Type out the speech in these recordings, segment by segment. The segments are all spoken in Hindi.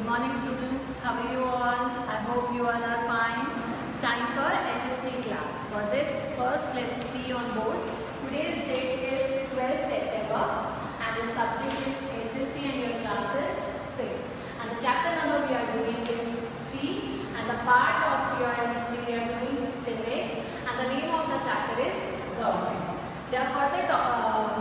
Good morning students, how are you all? I hope you all are fine. Time for SST class. For this, first let's see on board. Today's date is 12 September and your subject is SST and your class is 6. And the chapter number we are doing is 3 and the part of your SST we are doing civics and the name of the chapter is government. There are further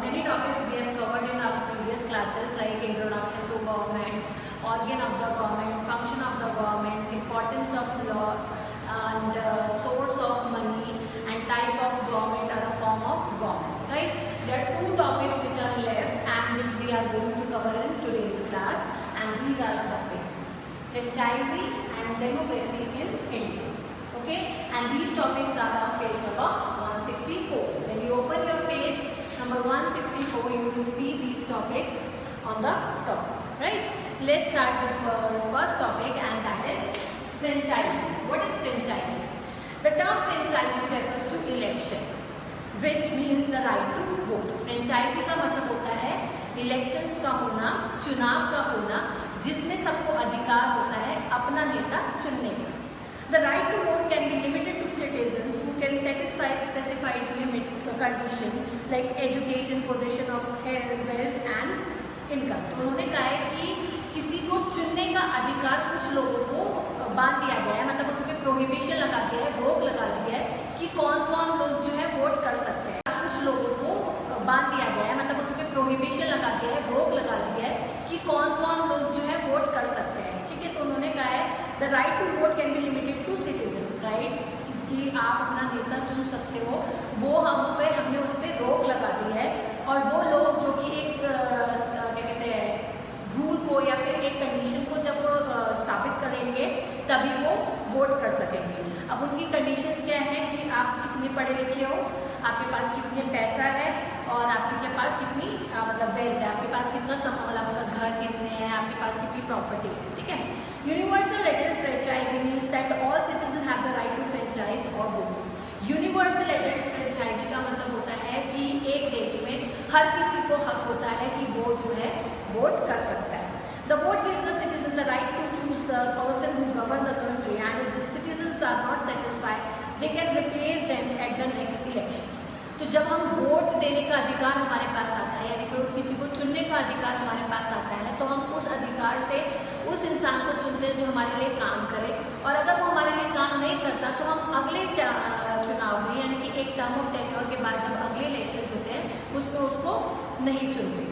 many topics we have covered in our previous classes like introduction to government, organ of the government, function of the government, importance of law and source of money and type of government or a form of governments, right? There are two topics which are left and which we are going to cover in today's class, and these are the topics: franchisee and democracy in India. Okay, and these topics are on page number 164. When you open your page number 164, you will see these topics on the top, right? Let's start with the first topic, and that is franchisee. What is franchisee? The term franchisee refers to election, which means the right to vote. Franchisee का मतलब होता है इलेक्शंस का होना, चुनाव का होना, जिसमें सबको अधिकार होता है अपना नेता चुनने का. The right to vote can be limited to citizens who can satisfy specified condition like education, possession of health, wealth and income. तो उन्होंने कहा है कि किसी को चुनने का अधिकार कुछ लोगों को बांध दिया गया है, मतलब उस पर प्रोहिबिशन लगा दिया है, रोक लगा दी है कि कौन कौन लोग जो है वोट कर सकते हैं. कुछ लोगों को बांध दिया गया है, मतलब उस पर प्रोहिबिशन लगा दिया है, रोक लगा दी है कि कौन कौन लोग जो है वोट कर सकते हैं. ठीक है, तो उन्होंने कहा है the right to vote can be limited to citizen. Right कि आप अपना नेता चुन सकते हो, वो हमने उस पर रोक लगा दी है. और वो लोग जो कि एक क्या कहते हैं रूल को या फिर एक कंडीशन को जब साबित करेंगे तभी वो वोट कर सकेंगे. अब उनकी कंडीशंस क्या है कि आप कितने पढ़े लिखे हो, आपके पास कितने पैसा है और आपके पास कितनी मतलब वेल्थ है, आपके पास कितना मतलब आपका घर कितने हैं, आपके पास कितनी प्रॉपर्टी है. ठीक है. Universal adult franchise means that all citizen have the right to franchise और वोट. यूनिवर्सल एडल्ट फ्रेंचाइजी का मतलब होता है कि एक देश में हर किसी को हक होता है कि वो जो है वोट कर सकता है. The vote gives the citizen the right to choose the person who govern the country, and if the citizens are not satisfied, they can replace them at the next election. तो जब हम वोट देने का अधिकार हमारे पास आता है, यानी कि किसी को चुनने का अधिकार हमारे पास आता है, तो हम उस अधिकार से उस इंसान को चुनते हैं जो हमारे लिए काम करे. और अगर वो हमारे लिए काम नहीं करता तो हम अगले चुनाव में, यानी कि एक टर्म ऑफ टेन्योर के बाद जब अगले इलेक्शन होते हैं उसमें उसको नहीं चुनते.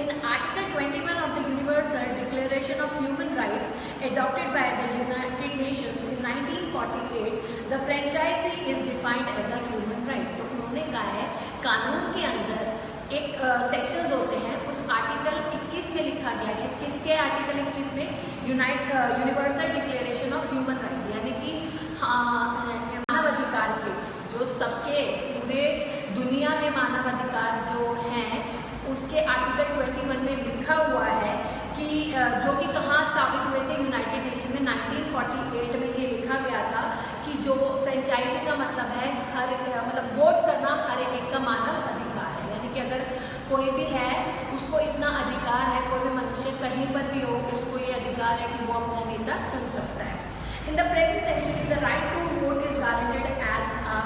In Article 21 of the Universal Declaration of Human Rights adopted by the United Nations in 1948, the franchisee is defined as a human right. तो उन्होंने कहा है कानून के अंदर एक सेक्शंस होते हैं, उस आर्टिकल 21 में लिखा गया है. किसके आर्टिकल 21 में? Universal declaration of human right, यानी कि मानव अधिकार के, जो सबके पूरे दुनिया में मानव अधिकार जो हैं उसके आर्टिकल 21 में लिखा हुआ है कि जो कि कहाँ स्थापित हुए थे? यूनाइटेड नेशन में 1948 में ये लिखा गया था कि जो फ्रेंचाइजी का मतलब है मतलब वोट करना हर एक का मानव अधिकार है. यानी कि अगर कोई भी है उसको इतना अधिकार है, कोई भी मनुष्य कहीं पर भी हो उसको ये अधिकार है कि वो अपना नेता चुन सकता है. In the present century the right to vote is guaranteed as a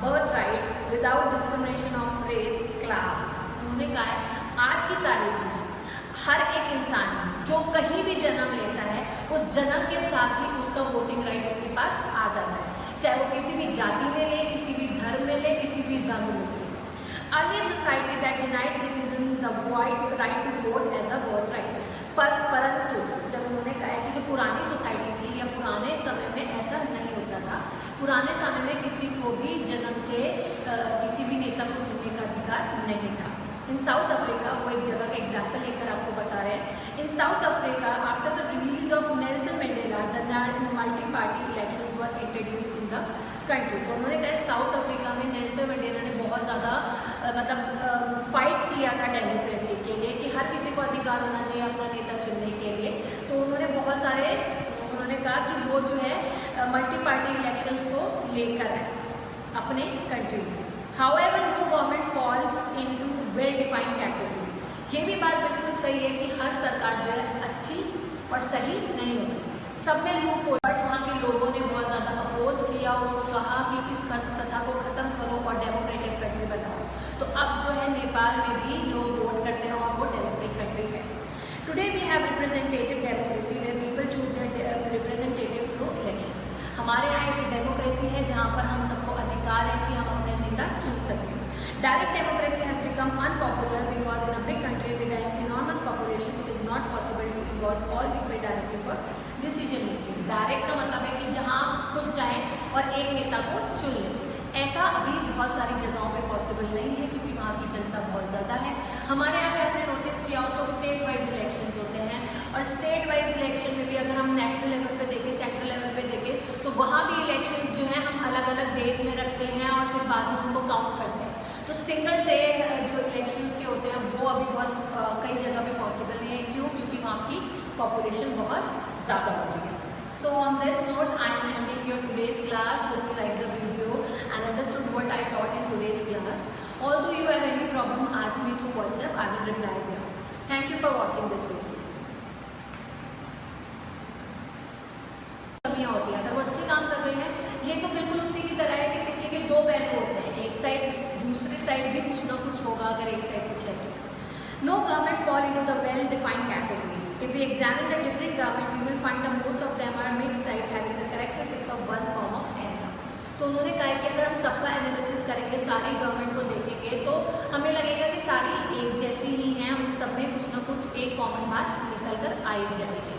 birth right without discrimination of race class. उन्होंने कहा है आज की तारीख में हर एक इंसान जो कहीं भी जन्म लेता है उस जन्म के साथ ही उसका वोटिंग राइट उसके पास आ जाता है, चाहे वो किसी भी जाति में ले, किसी भी धर्म में ले, किसी भी रंग में ले. Early society that denied citizen the right to vote as a birth right. परंतु जब उन्होंने कहा है कि जो पुरानी सोसाइटी थी या पुराने समय में ऐसा नहीं होता था, पुराने समय में किसी को भी जन्म से किसी भी नेता को चुनने का अधिकार नहीं था. इन साउथ अफ्रीका, वो एक जगह का एग्जाम्पल लेकर आपको बता रहे हैं. In South Africa after the release of Nelson Mandela the multi party elections were introduced in the country. तो उन्होंने कहा साउथ अफ्रीका में नेल्सन मंडेला ने बहुत ज़्यादा मतलब फाइट किया था डेमोक्रेसी के लिए कि हर किसी को अधिकार होना चाहिए अपना नेता चुनने के लिए. तो उन्होंने बहुत सारे उन्होंने कहा कि वो जो है मल्टी पार्टी इलेक्शंस को लेकर है अपने कंट्री में. However, no government falls into well-defined category. ये भी बात बिल्कुल सही है कि हर सरकार जो है अच्छी और सही नहीं होती, सब में लूप होल। बट वहाँ के लोगों ने बहुत ज़्यादा अपोज किया, उसको कहा कि इस प्रथा को ख़त्म करो और डेमोक्रेटिक कंट्री बनाओ। तो अब जो है नेपाल में भी लोग वोट करते हैं और वो डेमोक्रेटिक कंट्री है। Today we have representative democracy where people choose their representative through election. हमारे यहाँ एक डेमोक्रेसी है जहाँ पर हम सबको अधिकार है कि हम अपने नेता चुन सकें। Direct democracy has become unpopular because in a big country with an enormous population, it is not possible to involve all people directly for decision making. Direct का मतलब है कि जहाँ खुद जाए और एक नेता को चुन लें। ऐसा अभी बहुत सारी जगहों पे पॉसिबल नहीं है क्योंकि वहाँ की जनता बहुत ज़्यादा है। हमारे यहाँ पे आपने नोटिस किया हो तो स्टेट वाइज इलेक्शन होते हैं, और स्टेट वाइज इलेक्शन में भी अगर हम नेशनल लेवल पे देखें, सेंट्रल लेवल पे देखें, तो वहाँ भी इलेक्शन जो है हम अलग अलग डेज में रखते हैं और फिर बाद में उनको काउंट करते हैं। तो सिंगल डे जो इलेक्शंस के होते हैं वो अभी बहुत कई जगह पे पॉसिबल नहीं है। क्यों? क्योंकि वहाँ की पॉपुलेशन बहुत ज़्यादा होती है। So on this note, I am ending your today's class. Hope you liked the video and understood what I taught in today's class. Although you have any problem, ask me through WhatsApp. I will reply there. Thank you for watching this video. होती है, अगर वो अच्छे काम कर रहे हैं, ये तो बिल्कुल उसी की तरह है कि सिक्के के दो पहलू होते हैं, एक साइड दूसरी साइड भी कुछ ना कुछ होगा अगर एक साइड कुछ है तो। No government fall into the well-defined category. If we examine the different government, we will find that most of them are mixed type having the characteristics of one form of another. तो उन्होंने कहा कि अगर हम सबका एनालिसिस करेंगे, सारी गवर्नमेंट को देखेंगे, तो हमें लगेगा कि सारी एक जैसी ही हैं, उन सब में कुछ ना कुछ एक कॉमन बात निकल कर आई जाएगी।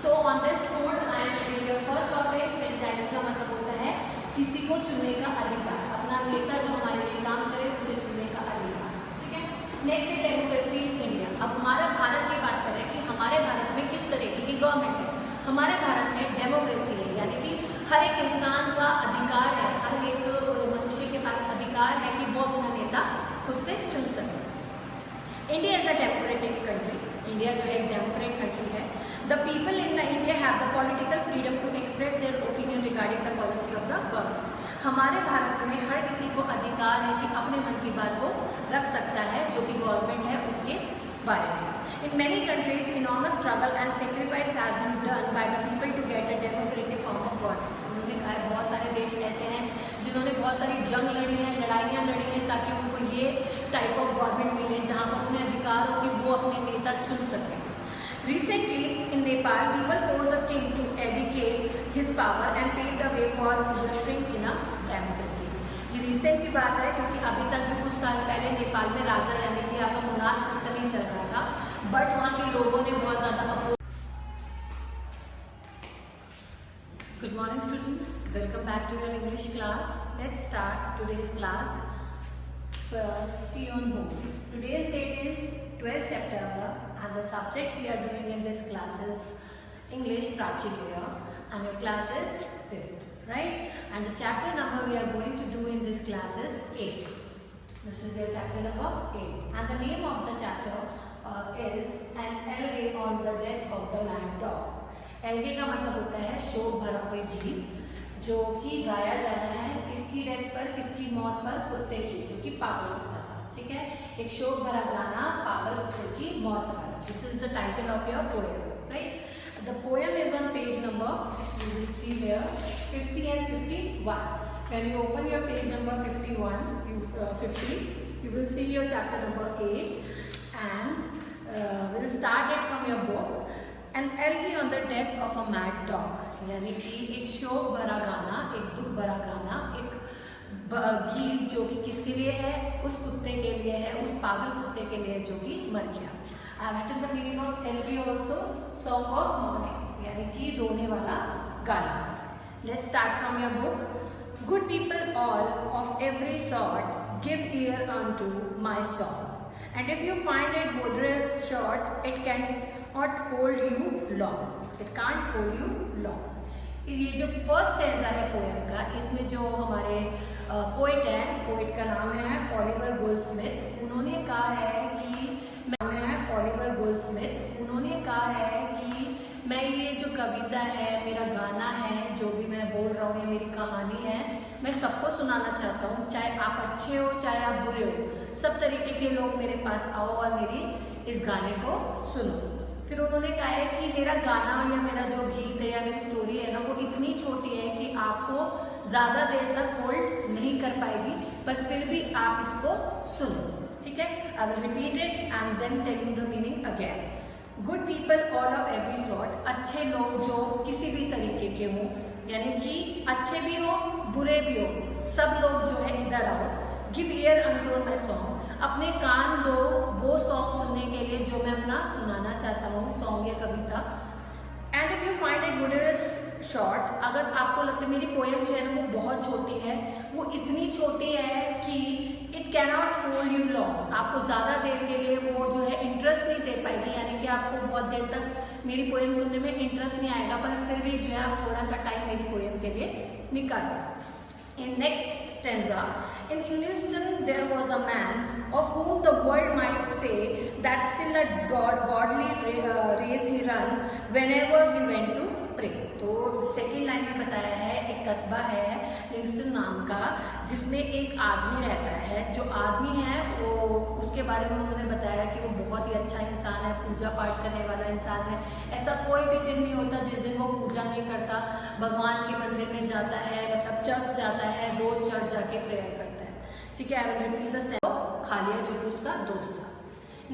So on this note, I am ending your first topic. Franchise का मतलब होता है किसी को चुनने का अधिकार, अपना नेता जो हमारे लिए काम करे उसे चुनने का अधिकार। ठीक है। नेक्स्ट है डेमोक्रेसी इन इंडिया। अब हमारा भारत की बात करें कि हमारे भारत में किस तरीके की गवर्नमेंट है। हमारे भारत में डेमोक्रेसी है, यानी कि हर एक इंसान का अधिकार है, हर एक मनुष्य के पास अधिकार है कि वो अपना नेता खुद से चुन सके। India is a democratic country. India जो है एक डेमोक्रेट कंट्री है। The people in the India have the political freedom to express their opinion regarding the policy of the government. हमारे भारत में हर किसी को अधिकार है कि अपने मन की बात को रख सकता है जो कि गवर्नमेंट है उसके बारे में। In many countries, enormous struggle and sacrifice has been done by the people to get a democratic form of government. उन्होंने कहा है बहुत सारे देश ऐसे हैं जिन्होंने बहुत सारी जंग लड़ी हैं, लड़ाइयाँ लड़ी हैं ताकि उनको ये टाइप ऑफ गवर्नमेंट मिले जहाँ पर उन्हें अधिकार हो कि वो अपने नेता चुन सकें। Recently, in Nepal, people forced the king to abdicate his power and paved the way for ushering in a democracy. ये रिसेंट की बात है क्योंकि अभी तक भी कुछ साल पहले नेपाल में राजा यानी कि आपका मोनार्क सिस्टम ही चल रहा था, बट वहाँ के लोगों ने बहुत ज़्यादा oppose. Good morning, students. Welcome back to your English class. Let's start today's class. First, see on board. Today's date is 12 September. And the subject we are doing in this class is English Prachikya, and your class is 5th, right? And the chapter number we are going to do in this class is 8. This is your chapter number 8, and the name of the chapter is An Elegy on the Death of the Mad Dog. एलगे का मतलब होता है शोक भरा कोई गीत जो कि गाया जाना है किसकी डेथ पर, किसकी मौत पर, कुत्ते की जो कि पागल कुत्ता था। ठीक है, एक शोक भरा गाना पागल कुत्ते की मौत पर। This is the title of your poem, right? The poem is on page number, you will see here, 50 and 51. When you open your page number 50, you will see your chapter number 8, and we'll start it from your book. An elegy on the death of a mad dog, यानी कि एक शोक भरा गाना, एक दुख भरा गाना, एक गीत जो कि किसके लिए है, उस कुत्ते के लिए है, उस पागल कुत्ते के लिए जो कि मर गया। I have written the meaning of elegy also, song of mourning, यानी कि रोने वाला गाना। Let's start from your book. Good people all of every sort, give ear unto my song, and if you find it wondrous short, it can not hold you long. It can't hold you long. ये जो फर्स्ट स्टैंजा है पोएम का, इसमें जो हमारे पोइट हैं, पोइट का नाम है ओलिवर गोल्डस्मिथ। उन्होंने कहा है कि उन्होंने कहा है कि मैं ये जो कविता है, मेरा गाना है, जो भी मैं बोल रहा हूँ, ये मेरी कहानी है, मैं सबको सुनाना चाहता हूँ, चाहे आप अच्छे हो चाहे आप बुरे हो, सब तरीके के लोग मेरे पास आओ और मेरी इस गाने को सुनो। फिर उन्होंने कहा है कि मेरा गाना या मेरा जो गीत है या मेरी स्टोरी है ना, वो इतनी छोटी है कि आपको ज़्यादा देर तक होल्ड नहीं कर पाएगी, पर फिर भी आप इसको सुनो, ठीक है। I will repeat it and then tell you the meaning again. Good people all of every sort, अच्छे लोग जो किसी भी तरीके के हों, यानी कि अच्छे भी हो बुरे भी हो, सब लोग जो है इधर आओ। Give ear unto my song, अपने कान दो वो सॉन्ग सुनने के लिए जो मैं अपना सुनाना चाहता हूँ, सॉन्ग या कविता। And if you find it good is short, अगर आपको लगता है मेरी पोएम जो है ना वो बहुत छोटी है, वो इतनी छोटी है कि it cannot hold you long, आपको ज़्यादा देर के लिए वो जो है इंटरेस्ट नहीं दे पाएगी, यानी कि आपको बहुत देर तक मेरी पोएम सुनने में इंटरेस्ट नहीं आएगा, पर फिर भी जो है आप थोड़ा सा टाइम मेरी पोएम के लिए निकालो। In next stanza, in Engliston there was a man of whom the world might say that still a godly race he run whenever he went to pray. तो सेकेंड लाइन में बताया है एक कस्बा है लिंगस्टन नाम का, जिसमें एक आदमी रहता है। जो आदमी है वो उसके बारे में उन्होंने बताया कि वो बहुत ही अच्छा इंसान है, पूजा पाठ करने वाला इंसान है। ऐसा कोई भी दिन नहीं होता जिस दिन वो पूजा नहीं करता, भगवान के मंदिर में जाता है, मतलब चर्च जाता है, रोज चर्च जाके प्रेयर करता है, ठीक है। I will repeat the step. खालिया जो कि उसका दोस्त था।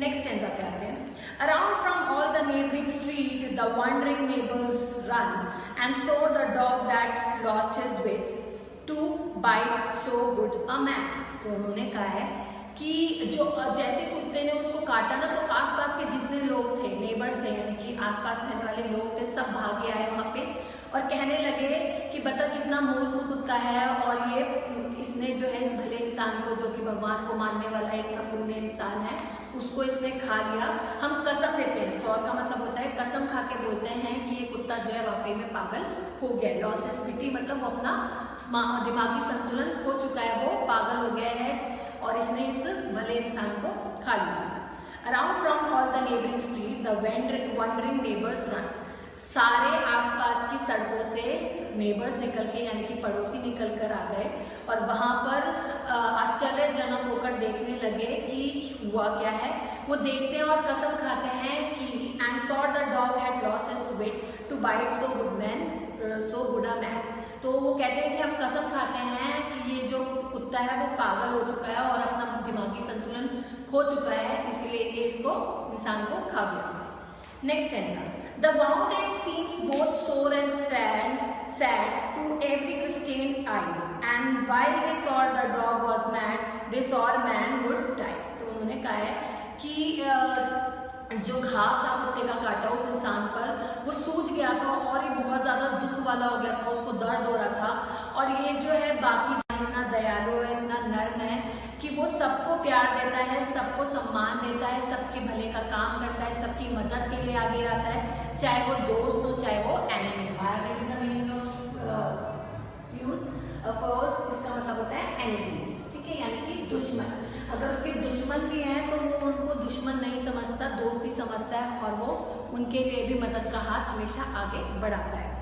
नेक्स्ट स्टेंजा पे आते हैं। Around from all the neighboring street, the wandering neighbors run, and so the dog that lost his wits to bite so good a man. तो उन्होंने कहा है कि जो जैसे कुत्ते ने उसको काटा ना, तो आसपास के जितने लोग थे, नेबर्स थे, यानी कि आसपास रहने वाले लोग थे, सब भागे आए वहाँ पे और कहने लगे कि बता कितना मूर्ख कुत्ता है, और ये इसने जो है इस भले इंसान को, जो कि भगवान को मानने वाला एक पुण्य इंसान है, उसको इसने खा लिया। हम कसम लेते हैं, सौर का मतलब होता है कसम खा के बोलते हैं कि ये कुत्ता जो है वाकई में पागल हो गया है। लॉसेसिटी मतलब वो अपना दिमागी संतुलन खो चुका है, वो पागल हो गया है और इसने इस भले इंसान को खा लिया। Around from all the neighbouring street the wondering neighbours run, सारे आसपास की सड़कों से नेबर्स निकल के, यानी कि पड़ोसी निकल कर आ गए और वहाँ पर आश्चर्यजनक होकर देखने लगे कि हुआ क्या है। वो देखते हैं और कसम खाते हैं कि and saw the dog had lost his wit to bite so good a man. तो वो कहते हैं कि हम कसम खाते हैं कि ये जो कुत्ता है वो पागल हो चुका है और अपना दिमागी संतुलन खो चुका है, इसलिए ये इसको इंसान को खा गया। Next टेंसा। The wounded seems both sore and sad to every Christian eyes, and while they saw the dog was mad, they saw a man would die. तो उन्होंने कहा है कि जो घाव था कुत्ते का काटा उस इंसान पर, वो सूज गया था और ये बहुत ज़्यादा दुख वाला हो गया था, उसको दर्द हो रहा था। और ये जो है बाकी इतना दयालु है, इतना नर्म है कि वो सबको प्यार देता है, सबको सम्मान देता है, सबके भले का काम करता है, सबकी मदद के लिए आगे आता है, चाहे वो दोस्त हो चाहे वो एनिमी। इसका मतलब होता है एनिमीज, ठीक है, यानी कि दुश्मन। अगर उसके दुश्मन भी हैं तो वो उनको दुश्मन नहीं समझता, दोस्त ही समझता है, और वो उनके लिए भी मदद का हाथ हमेशा आगे बढ़ाता है।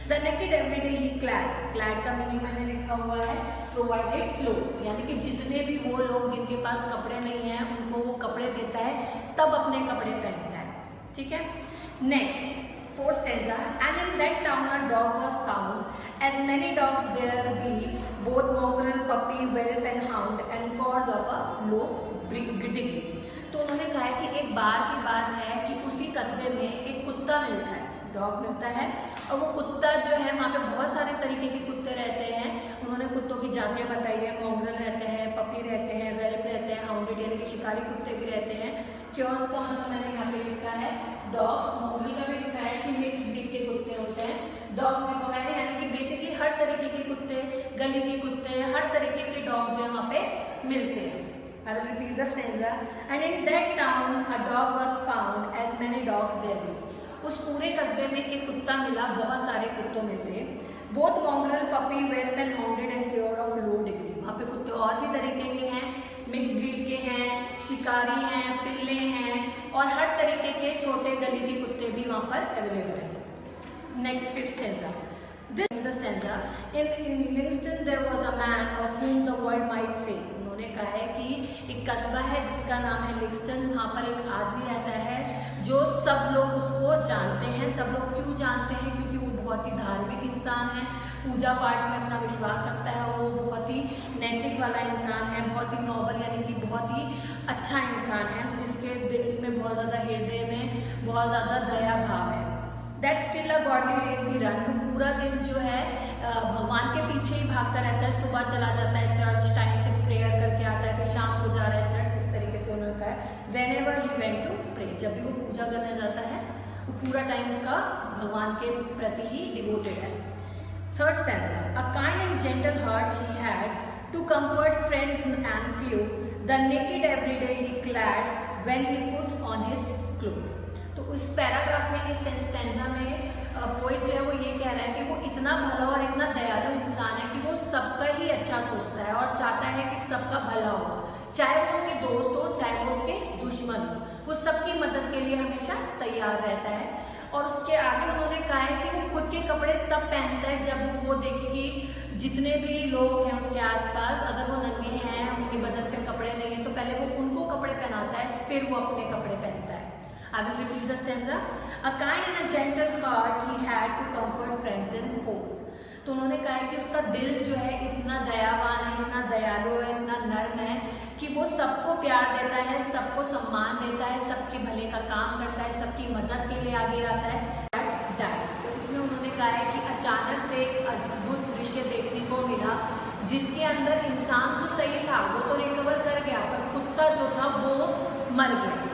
The naked everyday he clad का मीनिंग मैंने लिखा हुआ है प्रोवाइडेड क्लोथ्स, यानी कि जितने भी वो लोग जिनके पास कपड़े नहीं हैं उनको वो कपड़े देता है, तब अपने कपड़े पहनता है, ठीक है। Next fourth stanza, and in that town a dog was found, as many dogs there be, both mongrel, puppy, whelp and hound, and cause of a low degree. तो उन्होंने कहा है कि एक बार की बात है कि उसी कस्बे में एक कुत्ता मिलता है, डॉग मिलता है, और वो कुत्ता जो है वहाँ पे बहुत सारे तरीके के कुत्ते रहते हैं। उन्होंने कुत्तों की जातियाँ बताई है, मोंगरल रहते हैं, पपी रहते हैं, वेल्प रहते हैं, हाउंडेड यानी कि शिकारी कुत्ते भी रहते हैं। क्योर्स का मतलब मैंने यहाँ पे लिखा है डॉग, मोंगरल का भी लिखा है कि मिक्स ब्रीड के कुत्ते होते हैं, डॉग लिखा है यानी कि बेसिकली हर तरीके के कुत्ते, गली के कुत्ते, हर तरीके के डॉग जो है वहाँ पे मिलते हैं। I will repeat the stanza. And in that town a dog was found, as many dogs there be. उस पूरे कस्बे में एक कुत्ता मिला बहुत सारे कुत्तों में से, both mongrel, puppy, whelp and hounded and cured of low degree. वहाँ पे कुत्ते और भी तरीके के हैं, मिक्स ब्रीड के हैं, शिकारी हैं, पिल्ले हैं, और हर तरीके के छोटे गली के कुत्ते भी वहाँ पर अवेलेबल हैं। Next fifth stanza. This is the stanza. In Livingston there was a man of whom the world might say. उन्होंने कहा है कि एक कस्बा है जिसका नाम है लिविंगस्टन, वहाँ पर एक आदमी रहता है जो सब लोग उसको जानते हैं। सब लोग क्यों जानते हैं? क्योंकि वो बहुत ही धार्मिक इंसान है, पूजा पाठ में अपना विश्वास रखता है, वो बहुत ही नैतिक वाला इंसान है, बहुत ही नोबल यानी कि बहुत ही अच्छा इंसान है, जिसके दिल में बहुत ज़्यादा, हृदय में बहुत ज़्यादा दया भाव है। That still a godly race he ran. पूरा दिन जो है भगवान के पीछे ही भागता रहता है। सुबह चला जाता है चर्च, टाइम से प्रेयर करके आता है, फिर शाम को जा रहा है चर्च। इस तरीके से उन्होंने कहा है whenever he went to pray, जब भी वो पूजा करने जाता है वो पूरा टाइम उसका भगवान के प्रति ही डिवोटेड है। Third stanza, a kind and gentle heart he had to comfort friends and few, the naked every day he clad when he puts on his cloth. तो उस पैराग्राफ में, इस स्टैंजा में पोइट जो है वो ये कह रहा है कि वो इतना भला और इतना दयालु इंसान है कि वो सबका ही अच्छा सोचता है और चाहता है कि सबका भला हो, चाहे वो उसके दोस्त हो, चाहे वो उसके दुश्मन हो, वो सबकी मदद के लिए हमेशा तैयार रहता है। और उसके आगे उन्होंने कहा है कि वो खुद के कपड़े तब पहनता है जब वो देखे कि जितने भी लोग हैं उसके आसपास, अगर वो नंगे हैं, उनके बदन पे कपड़े नहीं है, तो पहले वो उनको कपड़े पहनाता है, फिर वो अपने कपड़े पहनता है। I will repeat the stanza. A kind and a gentle heart he had to comfort friends and foes. तो उन्होंने कहा है कि उसका दिल जो है इतना दयावान है, इतना दयालु है, इतना नर्म है कि वो सबको प्यार देता है, सबको सम्मान देता है, सबके भले का काम करता है, सबकी मदद के लिए आगे आता है। तो इसमें उन्होंने कहा है कि अचानक से एक अद्भुत दृश्य देखने को मिला, जिसके अंदर इंसान तो सही था, वो तो रिकवर कर गया, पर कुत्ता जो था वो मर गया।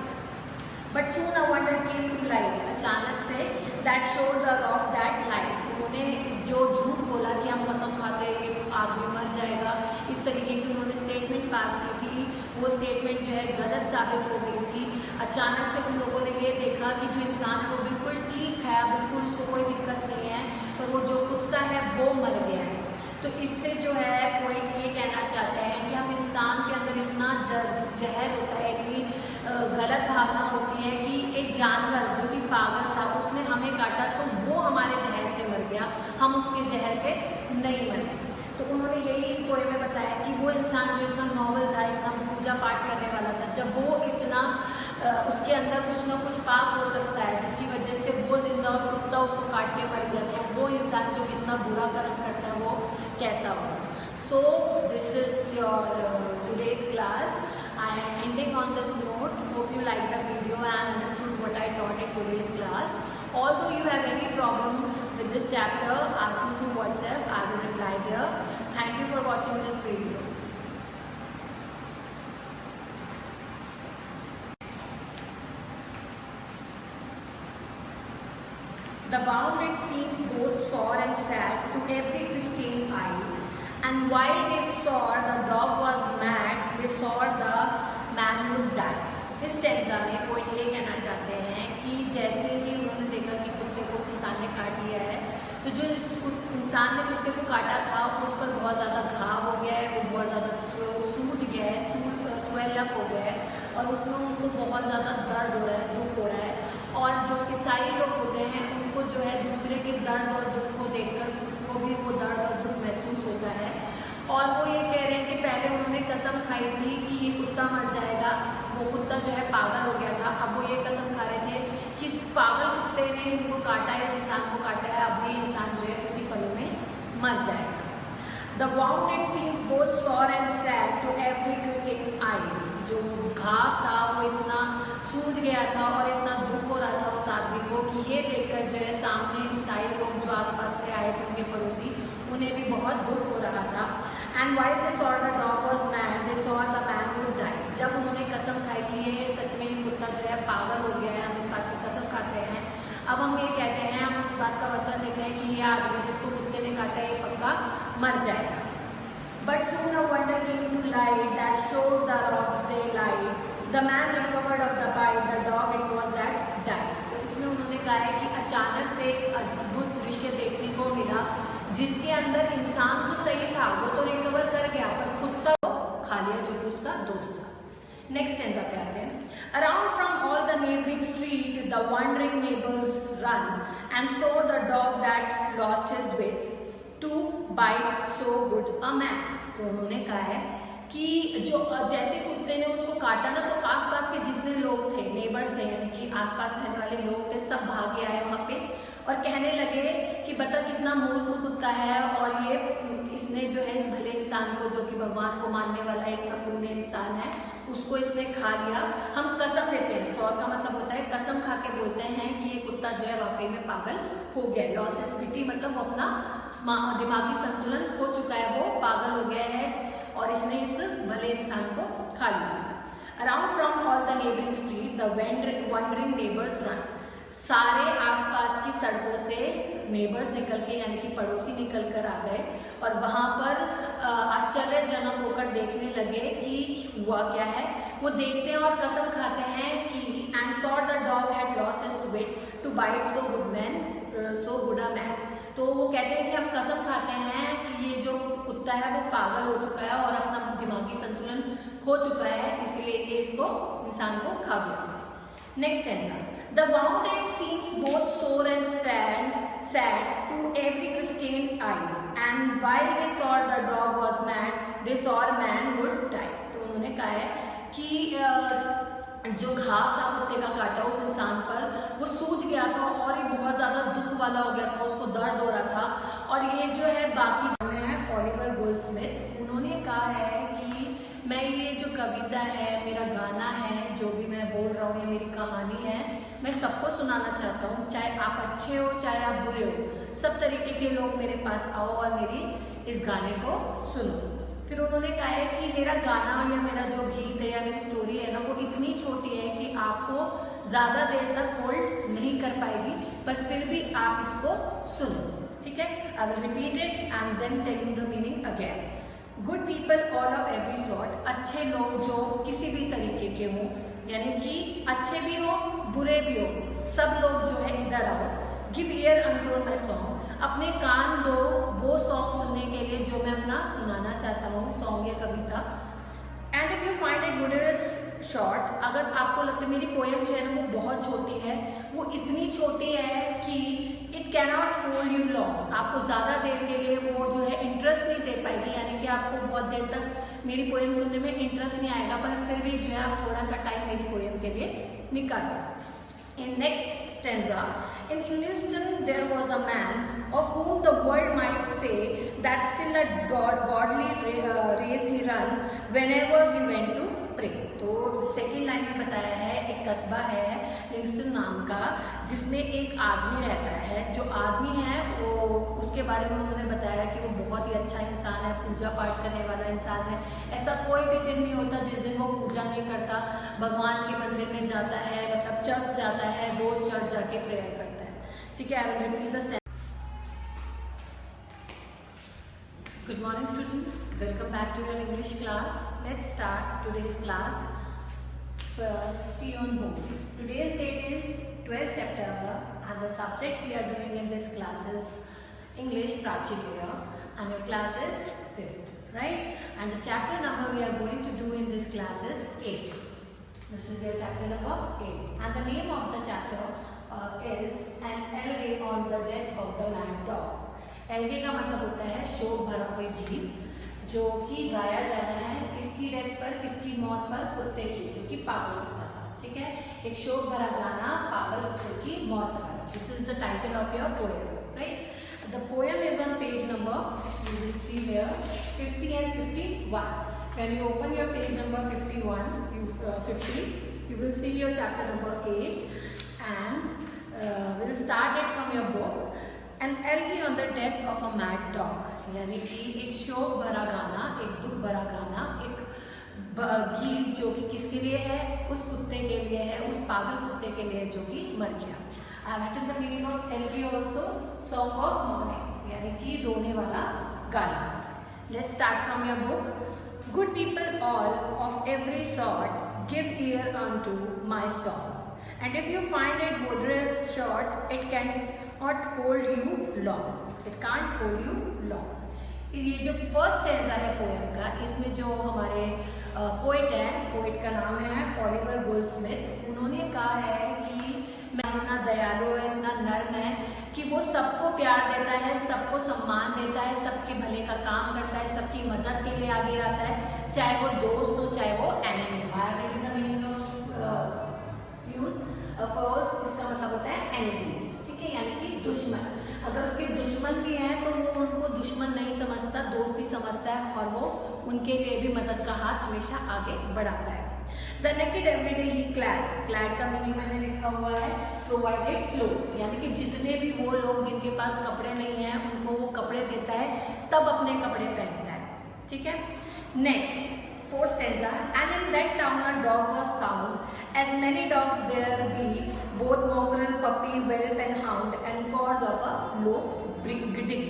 But soon a wonder came to light, अचानक से that showed the rock that light. उन्होंने जो झूठ बोला कि हम कसम खाते हैं ये आदमी मर जाएगा, इस तरीके की उन्होंने स्टेटमेंट पास की थी, वो स्टेटमेंट जो है गलत साबित हो गई थी। अचानक से उन लोगों ने ये देखा कि जो इंसान है वो बिल्कुल ठीक है, बिल्कुल उसको कोई दिक्कत नहीं है, पर वो जो कुत्ता है वो मर गया है। तो इससे जो है पॉइंट ये कहना चाहते हैं कि हम इंसान के अंदर इतना जहर होता है, इतनी गलत भावना होती है कि एक जानवर जो कि पागल था उसने हमें काटा तो वो हमारे जहर से मर गया, हम उसके जहर से नहीं मरे। तो उन्होंने यही इस पोए में बताया कि वो इंसान जो इतना नॉवल था, इतना पूजा पाठ करने वाला था, जब वो इतना उसके अंदर कुछ ना कुछ पाप हो सकता है जिसकी वजह से वो जिंदा और कुत्ता उसको काट के मर गया, तो वो इंसान जो इतना बुरा कर्म करता है वो कैसा होगा। So this is your today's class. I am ending on this note. Hope you liked the video and understood what I taught in today's class. Although you have any problem with this chapter, ask me through WhatsApp. I will reply there. Thank you for watching this video. The wound it seems both sore and sad to every Christian eye, and while they saw the dog was mad, they saw the man would die. इस stanza में पॉइंट ये कहना चाहते हैं कि जैसे ही उन्होंने देखा कि कुत्ते को उस इंसान ने काट लिया है, तो जो इंसान ने कुत्ते को काटा था उस पर बहुत ज़्यादा घाव हो गया है, वो बहुत ज़्यादा सूज गया है, स्वेल अप हो गया है, और उसमें उनको बहुत ज़्यादा दर्द हो रहा है, दुख हो रहा है। और जो ईसाई लोग होते हैं उनको जो है दूसरे के दर्द और दुख को देखकर खुद को भी वो दर्द और दुख महसूस होता है, और वो ये कह रहे हैं कि पहले उन्होंने कसम खाई थी कि ये कुत्ता मर जाएगा, वो कुत्ता जो है पागल हो गया था, अब वो ये कसम खा रहे थे कि इस पागल कुत्ते ने इनको काटा है, इस इंसान को काटा है, अब ये इंसान जो है कुछ ही पलों में मर जाएगा। The wounded seems both sore and sad to every Christian eye. जो घाव था वो इतना सूज गया था और इतना दुख हो रहा था उस आदमी को कि ये देखकर जो है सामने ईसाई लोग जो आसपास से आए थे उनके पड़ोसी, उन्हें भी बहुत दुख हो रहा था। And while they saw the dog was mad, they saw the man would die. जब उन्होंने कसम खाई कि ये सच में ये कुत्ता जो है पागल हो गया है, हम इस बात की कसम खाते हैं, अब हम ये कहते हैं, हम इस बात का वचन देते हैं कि ये आदमी जिसको कुत्ते ने काटा ये पक्का मर जाएगा। But soon a wonder came to light that showed the rocks daylight. The man recovered of the bite, the dog it was that died. तो इसमें उन्होंने कहा है कि अचानक से एक अद्भुत दृश्य देखने को मिला, जिसके अंदर इंसान तो सही था, वो तो रिकवर कर गया, पर कुत्ता को खा लिया जो कि उसका दोस्त था। नेक्स्ट स्टैंजा पे आते हैं। Around from all the neighboring street, the wondering neighbors run and saw the dog that lost his wits to bite so good a man. तो उन्होंने कहा है कि जो जैसे कुत्ते ने उसको काटा ना, तो आसपास के जितने लोग थे, नेबर्स थे, यानी कि आसपास रहने वाले लोग थे सब भागे आए वहाँ पे और कहने लगे कि बता कितना मूर्ख कुत्ता है, और ये इसने जो है इस भले इंसान को, जो कि भगवान को मानने वाला एक पुण्य इंसान है, उसको इसने खा लिया। हम कसम लेते हैं, सौर का मतलब होता है कसम खा के बोलते हैं कि ये कुत्ता जो है वाकई में पागल हो गया है। लॉसेसिटी मतलब वो अपना दिमागी संतुलन खो चुका है, वो पागल हो गया है और इसने इस भले इंसान को खा लिया। Around from all the neighbouring street the wondering neighbours run. सारे आसपास की सड़कों से नेबर्स निकल के यानी कि पड़ोसी निकल कर आ गए और वहाँ पर आश्चर्यजनक होकर देखने लगे कि हुआ क्या है। वो देखते हैं और कसम खाते हैं कि and saw the dog had lost his wit to bite so good a man. तो वो कहते हैं कि हम कसम खाते हैं कि ये जो कुत्ता है वो पागल हो चुका है और अपना दिमागी संतुलन खो चुका है, इसलिए ये इसको इंसान को खा गया। Next टेंसा, the wounded seems both sore and sad to every Christian eyes, and while they saw the dog was mad, they saw a man would die। तो उन्होंने कहा है कि जो घाव था कुत्ते का काटा उस इंसान पर, वो सूज गया था और ये बहुत ज़्यादा दुख वाला हो गया था, उसको दर्द हो रहा था। और ये जो है बाकी में है ओलिवर गोल्डस्मिथ, उन्होंने कहा है कि मैं ये जो कविता है, मेरा गाना है, जो भी मैं बोल रहा हूँ, ये मेरी कहानी है, मैं सबको सुनाना चाहता हूँ, चाहे आप अच्छे हो चाहे आप बुरे हो, सब तरीके के लोग मेरे पास आओ और मेरी इस गाने को सुनो। फिर उन्होंने कहा है कि मेरा गाना या मेरा जो गीत है या मेरी स्टोरी है ना, वो इतनी छोटी है कि आपको ज़्यादा देर तक होल्ड नहीं कर पाएगी, पर फिर भी आप इसको सुनो, ठीक है। I will repeat it and then tell you the meaning again. Good people all of every sort, अच्छे लोग जो किसी भी तरीके के हों, यानी कि अच्छे भी हो बुरे भी हो, सब लोग जो है इधर आओ। Give ear unto my song, अपने कान दो वो सॉन्ग सुनने के लिए जो मैं अपना सुनाना चाहता हूँ, सॉन्ग या कविता। And if you find it wondrous short, अगर आपको लगता है मेरी पोएम जो है ना वो बहुत छोटी है, वो इतनी छोटी है कि it cannot hold you long, आपको ज़्यादा देर के लिए वो जो है इंटरेस्ट नहीं दे पाएगी, यानी कि आपको बहुत देर तक मेरी पोएम सुनने में इंटरेस्ट नहीं आएगा, पर फिर भी जो है आप थोड़ा सा टाइम मेरी पोएम के लिए निकालो। In next stanza, in Engliston there was a man of whom the world might say that still a godly race he run whenever he went to pray। तो सेकेंड लाइन में बताया है एक कस्बा है लिंगस्टन नाम का, जिसमें एक आदमी रहता है। जो आदमी है वो उसके बारे में उन्होंने बताया कि वो बहुत ही अच्छा इंसान है, पूजा पाठ करने वाला इंसान है। ऐसा कोई भी दिन नहीं होता जिस दिन वो पूजा नहीं करता, भगवान के मंदिर में जाता है, मतलब चर्च जाता है, रोज चर्च जाके प्रेयर करता है, ठीक है। I will repeat the step. Good morning students, welcome back to your English class. Let's start today's class. First, see on board. Today's date is 12 September and the subject we are doing in this class is English Prachilya and your class is 5th, right? And the chapter number we are going to do in this class is 8. This is your chapter number 8 and the name of the chapter is An Elegy on the Death of the Mad Dog. एलगे का मतलब होता है शोक भरा हुआ गीत, जो कि गाया जा रहा है किसकी डेथ पर, किसकी मौत पर, कुत्ते की, जो कि पागल कुत्ता था, ठीक है। एक शोक भरा गाना पागल कुत्ते की मौत पर। This is the title of your poem, right. The poem is on page number, you will see here 50 and 51. When you open your page number 50, you will see your chapter number 8 and we'll start it from your book. An elegy on the death of a mad dog, यानी कि एक शोक भरा गाना, एक दुख भरा गाना, एक गीत जो कि किसके लिए है, उस कुत्ते के लिए है, उस पागल कुत्ते के लिए जो कि मर गया। I have written the meaning of elegy also, song of mourning, यानी कि रोने वाला गाना। Let's start from your book. Good people all of every sort give ear unto my song and if you find it wondrous short it can not hold you long, it can't hold you long। ये जो फर्स्ट स्टैंजा है पोएम का, इसमें जो हमारे पोएट हैं, पोएट का नाम है ओलिवर गोल्डस्मिथ, उन्होंने कहा है कि मैं इतना दयालु है, इतना नर्म है कि वो सबको प्यार देता है, सबको सम्मान देता है, सबके भले का काम करता है, सबकी मदद के लिए आगे आता है, चाहे वो दोस्त हो चाहे वो एनिमी। foes इसका मतलब होता है enemies, ठीक है, यानी कि दुश्मन। अगर उसके दुश्मन भी हैं तो वो उनको दुश्मन नहीं समझता, दोस्त ही समझता है, और वो उनके लिए भी मदद का हाथ हमेशा आगे बढ़ाता है। The naked every day he clad, clad का मीनिंग मैंने लिखा हुआ है provided clothes, यानी कि जितने भी वो लोग जिनके पास कपड़े नहीं हैं उनको वो कपड़े देता है, तब अपने कपड़े पहनता है, ठीक है। Next fourth stanza, and in that town a dog was found, as many dogs there be, both mongrel, puppy, whelp and hound, and cause of a low degree।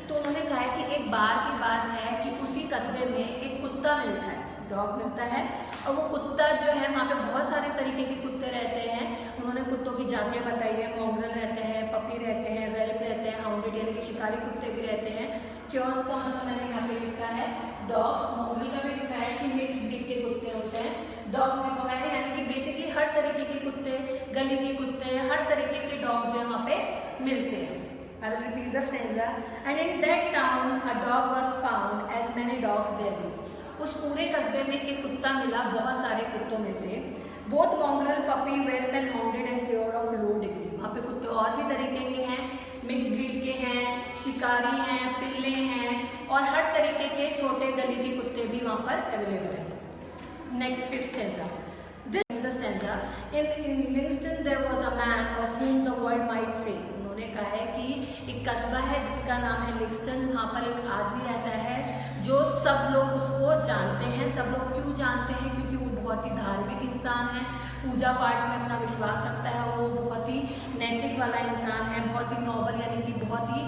तो उन्होंने कहा है कि एक बार की बात है कि उसी कस्बे में एक कुत्ता मिलता है, डॉग मिलता है, और वो कुत्ता जो है वहाँ पे बहुत सारे तरीके के कुत्ते रहते हैं। उन्होंने कुत्तों की जातियाँ बताई है, मॉन्ग्रेल रहते हैं, पपी रहते हैं, वेल्प रहते हैं, हाउंडेड यानी कि शिकारी कुत्ते भी रहते हैं। क्योर्स का मतलब मैंने यहाँ पे लिखा है डॉग, मॉन्ग्रेल का भी लिखा है कि मिक्स ब्रीड के कुत्ते होते हैं, डॉग लिखा है यानी कि बेसिकली हर तरीके के कुत्ते, गली के कुत्ते, हर तरीके के डॉग जो है वहाँ पे मिलते हैं। I will repeat the stanza. And in that town a dog was found, as many dogs there be. उस पूरे कस्बे में एक कुत्ता मिला बहुत सारे कुत्तों में से, both mongrel, puppy, whelp and hounded and cured of low degree. वहाँ पे कुत्ते और भी तरीके के हैं, मिक्स ब्रीड के हैं, शिकारी हैं, पिल्ले हैं, और हर तरीके के छोटे गली के कुत्ते भी वहाँ पर अवेलेबल हैं। Next fifth stanza, this is the stanza, in Islington there was a man of whom the world might say। उन्होंने कहा है कि एक कस्बा है जिसका नाम है लिंगस्टन, वहाँ पर एक आदमी रहता है जो सब लोग उसको जानते हैं। सब लोग क्यों जानते हैं? क्योंकि वो बहुत ही धार्मिक इंसान है, पूजा पाठ में अपना विश्वास रखता है, वो बहुत ही नैतिक वाला इंसान है, बहुत ही नोबल यानी कि बहुत ही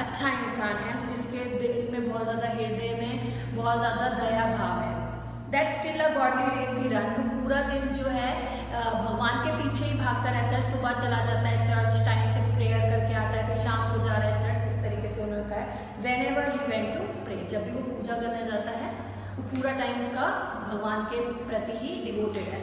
अच्छा इंसान है, जिसके दिल में बहुत ज़्यादा, हृदय में बहुत ज़्यादा दया भाव है। That still a godly race he ran, पूरा दिन जो है भगवान के पीछे ही भागता रहता है। सुबह चला जाता है चर्च, टाइम से प्रेयर करके आता है, फिर शाम को जा रहा है चर्च। इस तरीके से उन्होंने कहा है whenever he went to pray, जब भी वो पूजा करने जाता है वो पूरा टाइम उसका भगवान के प्रति ही डिवोटेड है।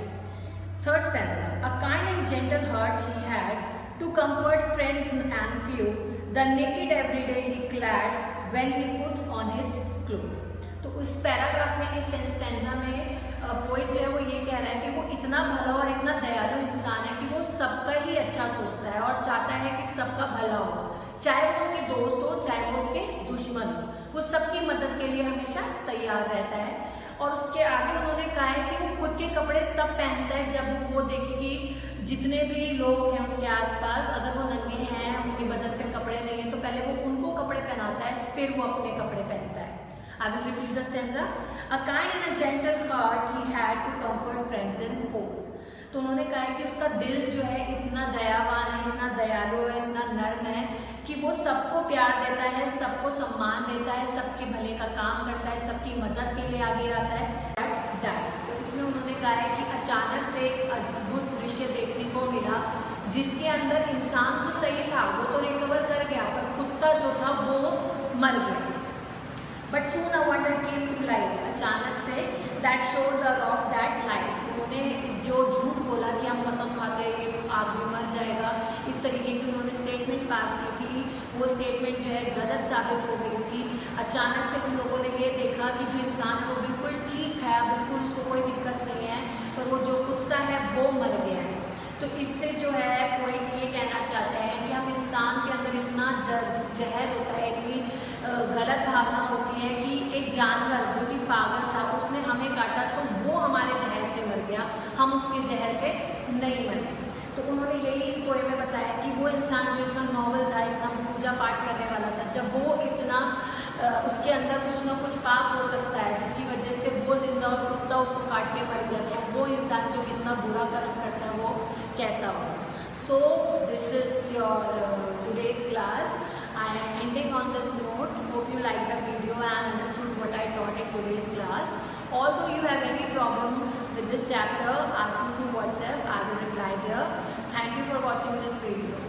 Third stanza, a kind and gentle heart he had to comfort friends and few, the naked every day he clad when he puts on his clothes। तो उस पैराग्राफ में, इस स्टैंजा में पोइट जो है वो ये कह रहा है कि वो इतना भला और इतना दयालु इंसान है कि वो सबका ही अच्छा सोचता है और चाहता है कि सबका भला हो, चाहे वो उसके दोस्त हो, चाहे वो उसके दुश्मन हो, वो सबकी मदद के लिए हमेशा तैयार रहता है। और उसके आगे उन्होंने कहा है कि वो खुद के कपड़े तब पहनता है जब वो देखे कि जितने भी लोग हैं उसके आसपास, अगर वो नंगे हैं, उनके बदन पे कपड़े नहीं है, तो पहले वो उनको कपड़े पहनाता है, फिर वो अपने कपड़े पहनता है। I will repeat the stanza. A kind and a gentle heart he had to comfort friends and foes। तो उन्होंने कहा है कि उसका दिल जो है इतना दयावान है, इतना दयालु है, इतना नर्म है कि वो सबको प्यार देता है, सबको सम्मान देता है, सबके भले का काम करता है, सबकी मदद के लिए आगे आता है। तो इसमें उन्होंने कहा है कि अचानक से एक अद्भुत दृश्य देखने को मिला जिसके अंदर इंसान तो सही था, वो तो रिकवर कर गया, पर कुत्ता जो था वो मर गया। But soon a wonder came to light, अचानक से that showed the rock that light. उन्होंने जो झूठ बोला कि हम कसम खाते हैं ये आदमी मर जाएगा, इस तरीके की उन्होंने स्टेटमेंट पास की थी, वो स्टेटमेंट जो है गलत साबित हो गई थी। अचानक से उन लोगों ने ये देखा कि जो इंसान है वो बिल्कुल ठीक है, बिल्कुल उसको कोई दिक्कत नहीं है, पर वो जो कुत्ता है वो मर गया है। तो इससे जो है पॉइंट ये कहना चाहते हैं कि हम इंसान के अंदर इतना जहर होता है, इतनी गलत भावना होती है कि एक जानवर जो कि पागल था उसने हमें काटा तो वो हमारे जहर से मर गया, हम उसके जहर से नहीं मरे। तो उन्होंने यही इस पोएम में बताया कि वो इंसान जो इतना नॉवल था, इतना पूजा पाठ करने वाला था, जब वो इतना उसके अंदर कुछ ना कुछ पाप हो सकता है जिसकी वजह से वो जिंदा और कुत्ता उसको काट के मर गया, तो वो इंसान जो इतना बुरा कर्म करता है वो कैसा होगा। So this is your today's class. I am ending on this note. Hope you liked the video and understood what I taught in today's class. Although you have any problem with this chapter, ask me through WhatsApp. I will reply there. Thank you for watching this video.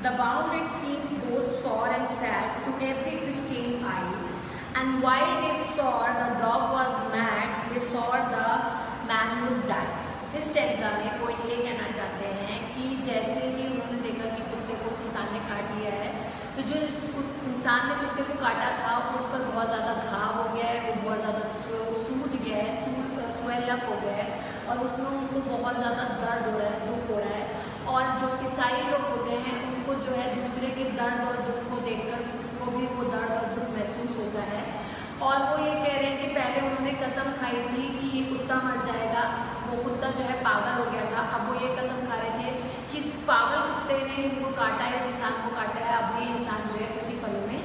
The bound it seems both sore and sad to every Christian eye. And while they saw the dog was mad, they saw the man would die. इस स्टैंजा में पॉइंट ये कहना चाहते हैं कि जैसे ही उन्होंने देखा कि कुत्ते को उस इंसान ने काट लिया है, तो जो इंसान ने कुत्ते को काटा था उस पर बहुत ज़्यादा घाव हो गया है, वो बहुत ज़्यादा सूज गया है, स्वेल अप हो गया है और उसमें उनको बहुत ज़्यादा दर्द हो रहा है, दुख हो रहा है। और जो ईसाई लोग होते हैं उनको जो है दूसरे के दर्द और दुख को देखकर खुद को भी वो दर्द और दुख महसूस होता है। और वो ये कह रहे हैं कि पहले उन्होंने कसम खाई थी कि ये कुत्ता मर जाएगा, वो कुत्ता जो है पागल हो गया था। अब वो ये कसम खा रहे थे कि इस पागल कुत्ते ने इनको काटा है, इस इंसान को काटा है, अब ये इंसान जो है कुछ ही पलों में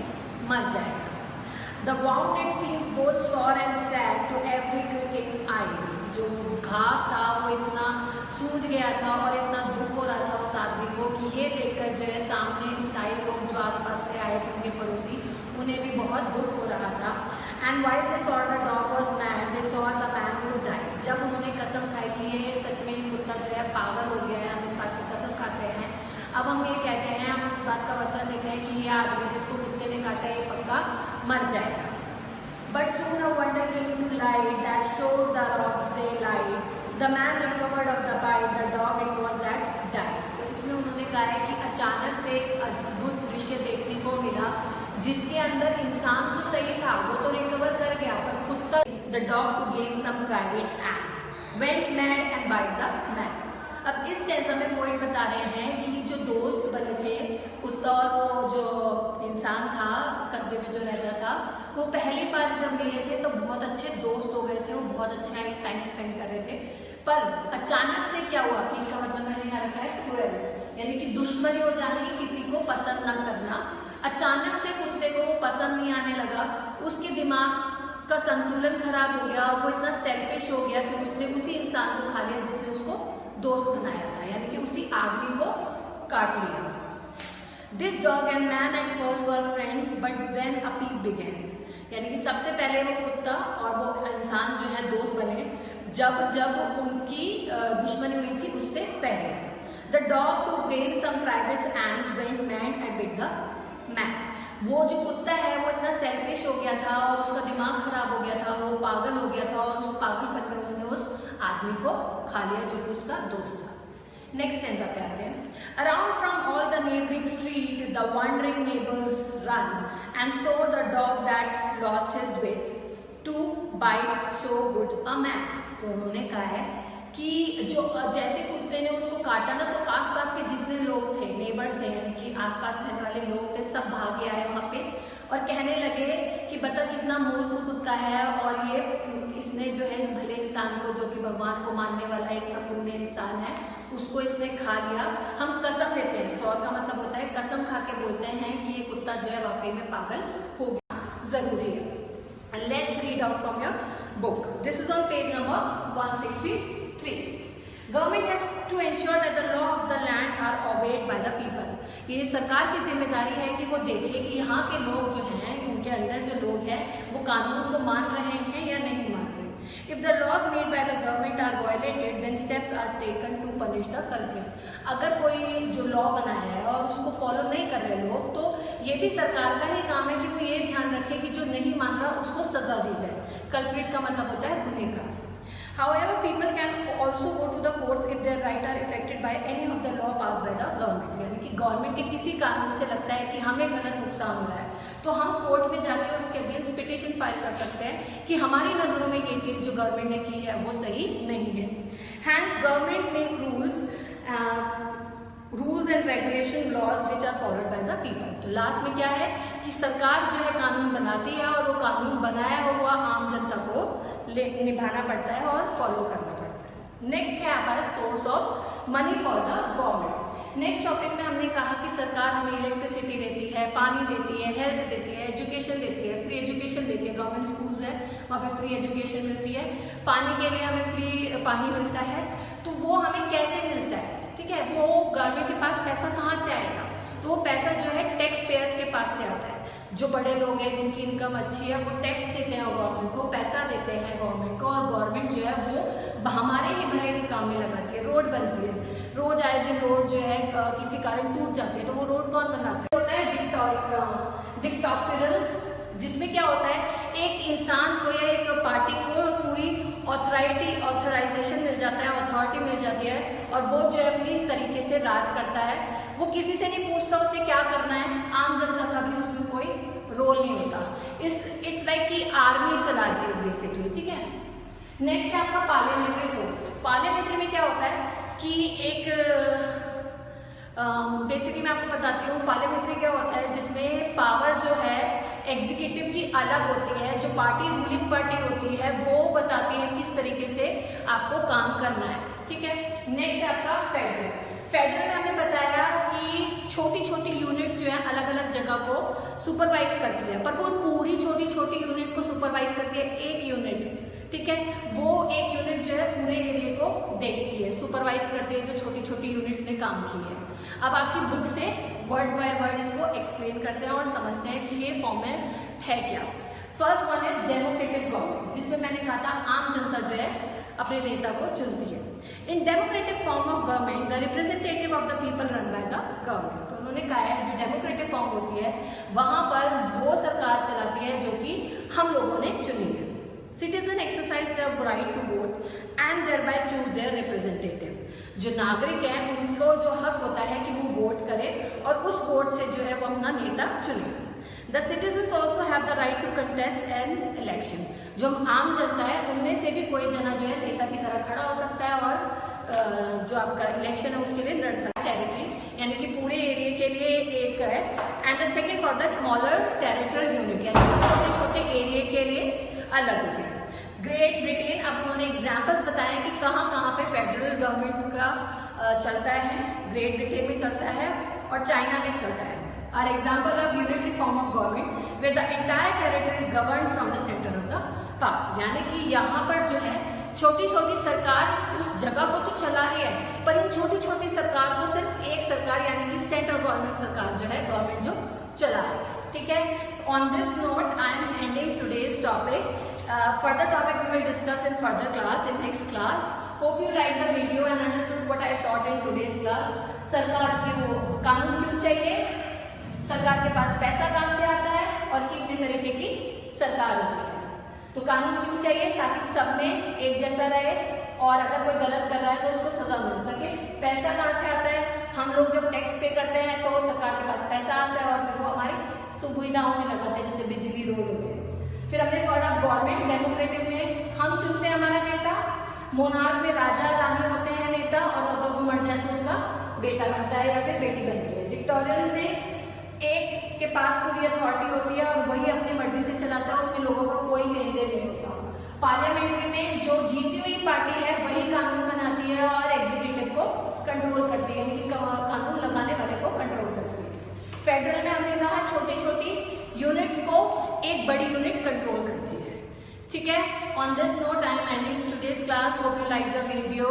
मर जाएगा। The wounded seems both sore and sad to every Christian eye. जो घाव था वो इतना सूज गया था और इतना दुख हो रहा था उस आदमी को कि ये देखकर जो है सामने ईसाई लोग जो आसपास से आए थे उनके पड़ोसी, उन्हें भी बहुत दुख हो रहा था। And while they saw the dog was mad, they saw the man who died. जब उन्होंने कसम खाई कि ये सच में ये कुत्ता जो है पागल हो गया है, हम इस बात की कसम खाते हैं, अब हम ये कहते हैं, हम इस बात का वचन देते हैं कि ये आदमी जिसको कुत्ते ने काटा ये पक्का मर जाएगा। But soon a wonder came to light that showed the rocks they lied. The man recovered of the bite, the dog it was that died. तो इसमें उन्होंने कहा है कि अचानक से एक अद्भुत दृश्य देखने को मिला जिसके अंदर इंसान तो सही था, वो तो रिकवर कर गया, पर कुत्ता the dog to gain some private acts went mad and bite the man. अब इस टेंसा में पॉइंट बता रहे हैं कि जो दोस्त बने थे कुत्ता और वो जो इंसान था कस्बे में जो रहता था, वो पहली बार जब मिले थे तो बहुत अच्छे दोस्त हो गए थे, वो बहुत अच्छा एक टाइम स्पेंड कर रहे थे। पर अचानक से क्या हुआ कि इसका मतलब मैंने यहाँ रखा है क्रूएल, यानी कि दुश्मनी हो जानी, किसी को पसंद न करना। अचानक से कुत्ते को पसंद नहीं आने लगा, उसके दिमाग का संतुलन खराब हो गया और वो इतना सेल्फिश हो गया कि उसने उसी इंसान को खा लिया जिसने उसको दोस्त बनाया था, यानी कि उसी आदमी को काट लिया। This dog and man at first were friends, but then a peace began. यानी कि सबसे पहले वो कुत्ता और वो इंसान जो है दोस्त बने जब उनकी दुश्मनी हुई थी उससे पहले। The dog to gain some private ends went mad and bit the man. वो जो कुत्ता है वो इतना सेल्फिश हो गया था और उसका दिमाग खराब हो गया था, वो पागल हो गया था और उस पागलपन में उसने उस आदमी को खा लिया जो कि उसका दोस्त था। नेक्स्ट स्टैंजा पे आते हैं। Around from all the neighboring street, the wandering neighbors run and saw the dog that lost his wits to bite so good a man. तो उन्होंने कहा है कि जो जैसे कुत्ते ने उसको काटा ना, तो आसपास के जितने लोग थे, नेबर्स थे, यानी कि आसपास रहने वाले लोग थे, सब भागे आए वहाँ पे और कहने लगे कि बता कितना मूर्ख कुत्ता है और ये इसने जो है इस भले इंसान को, जो कि भगवान को मानने वाला एक पुण्य इंसान है, उसको इसने खा लिया। हम कसम लेते हैं, सौर का मतलब होता है कसम खा के बोलते हैं कि ये कुत्ता जो है वाकई में पागल हो गया, जरूरी है। And let's read out from your book. This is on page number 163. Government has to ensure that the law of the land are obeyed by the people. ये सरकार की जिम्मेदारी है कि वो देखे कि यहाँ के लोग जो हैं, उनके अंदर जो लोग हैं वो कानून को मान रहे हैं या नहीं मान रहे। If the laws made by the government are violated, then steps are taken to punish the culprit. अगर कोई जो लॉ बनाया है और उसको फॉलो नहीं कर रहे लोग, तो ये भी सरकार का ही काम है कि वो ये ध्यान रखे कि जो नहीं मान रहा उसको सजा दी जाए। कल्प्रिट का मतलब होता है गुनहगार। However, people can also go to the courts if their rights are affected by any of the law passed by the government. यानी कि गवर्नमेंट के किसी कानून से लगता है कि हमें गलत नुकसान हो रहा है, तो हम कोर्ट में जाके उसके अगेंस्ट पिटीशन फाइल कर सकते हैं कि हमारी नज़रों में ये चीज़ जो गवर्नमेंट ने की है वो सही नहीं है। Hence, government make rules and regulation laws which are followed by the people. तो लास्ट में क्या है कि सरकार जो है कानून बनाती है और वो कानून बनाया हुआ आम जनता को निभाना पड़ता है और फॉलो करना पड़ता है। नेक्स्ट है हमारा source of money for the government. Next topic में हमने कहा कि सरकार हमें इलेक्ट्रिसिटी देती है, पानी देती है, हेल्थ देती है, एजुकेशन देती है, फ्री एजुकेशन देती है। गवर्नमेंट स्कूल्स है वहाँ पे फ्री एजुकेशन मिलती है, पानी के लिए हमें फ्री पानी मिलता है। तो वो हमें कैसे मिलता है, ठीक है, वो गवर्नमेंट के पास पैसा कहाँ से आएगा, तो वो पैसा जो है टैक्स पेयर्स के पास से आता है। जो बड़े लोग हैं जिनकी इनकम अच्छी है वो टैक्स देते हैं गवर्नमेंट को, पैसा देते हैं गवर्नमेंट को, और गवर्नमेंट जो है वो हमारे ही भले के काम में लगाती है। रोड बनती है, रोज आए दिन रोड जो है किसी कारण टूट जाती है, तो वो रोड कौन बनाता है, होता है डिक्टेटोरियल, जिसमें क्या होता है एक इंसान को या एक पार्टी को पूरी ऑथराइजेशन मिल जाता है, अथॉरिटी अथॉरिटी मिल जाती है और वो जो है अपनी तरीके से राज करता है। वो किसी से नहीं पूछता उसे क्या करना है, आम जनता का भी उसमें कोई रोल नहीं होता। इट्स लाइक कि आर्मी चला रही है बेसिकली, ठीक है। नेक्स्ट है आपका पार्लियामेंट्री फोर्स। पार्लियामेंट्री में क्या होता है कि एक बेसिकली मैं आपको बताती हूँ पार्लियामेंट्री क्या होता है, जिसमें पावर जो है एग्जीक्यूटिव की अलग होती है, जो पार्टी रूलिंग पार्टी होती है वो बताती है किस तरीके से आपको काम करना है, ठीक है। नेक्स्ट है आपका फेडरल। फेडरल में हमने बताया कि छोटी छोटी यूनिट जो है अलग अलग जगह को सुपरवाइज करती है, पर वो पूरी छोटी छोटी यूनिट को सुपरवाइज करती है एक यूनिट, ठीक है। वो एक यूनिट जो है पूरे एरिया को देखती है, सुपरवाइज करती है जो छोटी छोटी यूनिट्स ने काम की है। अब आपकी बुक से वर्ड बाय वर्ड इसको एक्सप्लेन करते हैं और समझते हैं कि ये फॉर्मेट है क्या। First one is democratic government, जिसमें मैंने कहा था आम जनता जो है अपने नेता को चुनती है। In democratic form of government the representative of the people run by the government. तो उन्होंने कहा है जो डेमोक्रेटिक फॉर्म होती है वहां पर वो सरकार चलाती है जो कि हम लोगों ने चुनी है। Citizen exercise their right to vote and thereby choose their representative। जो नागरिक हैं उनको जो हक होता है कि वो वोट करें और उस वोट से जो है वो अपना नेता चुने। The citizens also have the right to contest an election। जो आम जनता है उनमें से भी कोई जना जो है नेता की तरह खड़ा हो सकता है और जो आपका इलेक्शन है उसके लिए लड़ सकता है। टेरिटरी यानी कि पूरे एरिया के लिए एक है, and the second for the smaller territorial unit, यानी छोटे छोटे एरिया के लिए अलग होते हैं। ग्रेट ब्रिटेन, अब उन्होंने एग्जाम्पल्स बताए कि कहाँ कहाँ पे फेडरल गवर्नमेंट का चलता है। ग्रेट ब्रिटेन में चलता है और चाइना में चलता है। Our example of unitary form of government where the entire territory is govern from the centre of the power. यानी कि यहाँ पर जो है छोटी छोटी सरकार उस जगह को तो चला रही है, पर इन छोटी छोटी सरकार को सिर्फ एक सरकार यानी कि सेंट्रल गवर्नमेंट सरकार जो है गवर्नमेंट जो चला रही है, ठीक है। On this note I am ending today's topic. Further topic we will discuss in further class, in next class. Hope you like the video and understood what I taught in today's class. सरकार क्यों, कानून क्यों चाहिए, सरकार के पास पैसा कहाँ से आता है और कितने तरीके की सरकार होती है। तो कानून क्यों चाहिए, ताकि सब में एक जैसा रहे और अगर कोई गलत कर रहा है तो उसको सजा मिल सके। पैसा कहाँ से आता है, हम लोग जब टैक्स पे करते हैं तो सरकार के पास पैसा आता है और फिर वो हमारी सुविधाओं में लगाते हैं, जैसे बिजली, रोड हो गए। फिर हमने पढ़ा गवर्नमेंट डेमोक्रेटिक में हम चुनते हैं हमारा नेता, मोनार्क में राजा रानी होते हैं नेता और अगर वो मर जाए तो उनका बेटा बनता है या फिर बेटी बनती है। डिक्टेटोरियल में एक के पास पूरी अथॉरिटी होती है और वही अपनी मर्जी से चलाता है, उसमें लोगों का कोई लेन देन नहीं होता। पार्लियामेंट्री में जो जीती हुई पार्टी है वही कानून बनाती है और एग्जीक्यूटिव को कंट्रोल करती है, यानी कि कानून लगाने वाले को कंट्रोल करती है। फेडरल में हमने कहा छोटी छोटी यूनिट्स को एक बड़ी यूनिट कंट्रोल करती है, ठीक है। On this note I am ending today's class. Hope you like the video.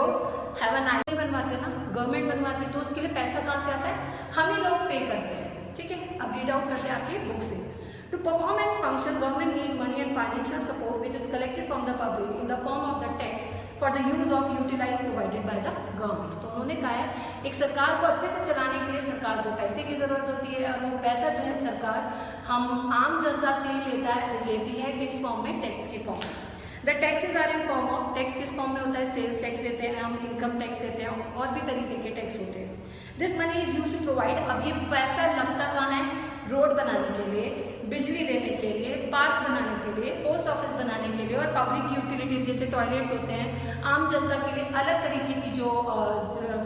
Have a nice. बनवाते ना गवर्नमेंट बनवाती है तो उसके लिए पैसा कहाँ से आता है, हम ही लोग पे करते हैं, ठीक है। अब रीड आउट करते हैं आपकी बुक से। To perform its function, government need money and financial support which is collected from the public in the form of the tax for the use of utilized provided by the government। तो उन्होंने कहा है एक सरकार को अच्छे से चलाने के लिए सरकार को पैसे की जरूरत होती है और वो पैसा जो है सरकार हम आम जनता से ही लेती है किस फॉर्म में, टैक्स की फॉर्म में। The taxes are in form of, tax किस फॉर्म में होता है, सेल्स टैक्स देते हैं हम, इनकम टैक्स देते हैं और भी तरीके के टैक्स होते हैं। This money is use to provide, अब ये पैसा लगता कहाँ है, रोड बनाने के लिए, बिजली देने के लिए, पार्क बनाने के लिए, पोस्ट ऑफिस बनाने के लिए और पब्लिक यूटिलिटीज जैसे टॉयलेट्स होते हैं, आम जनता के लिए अलग तरीके की जो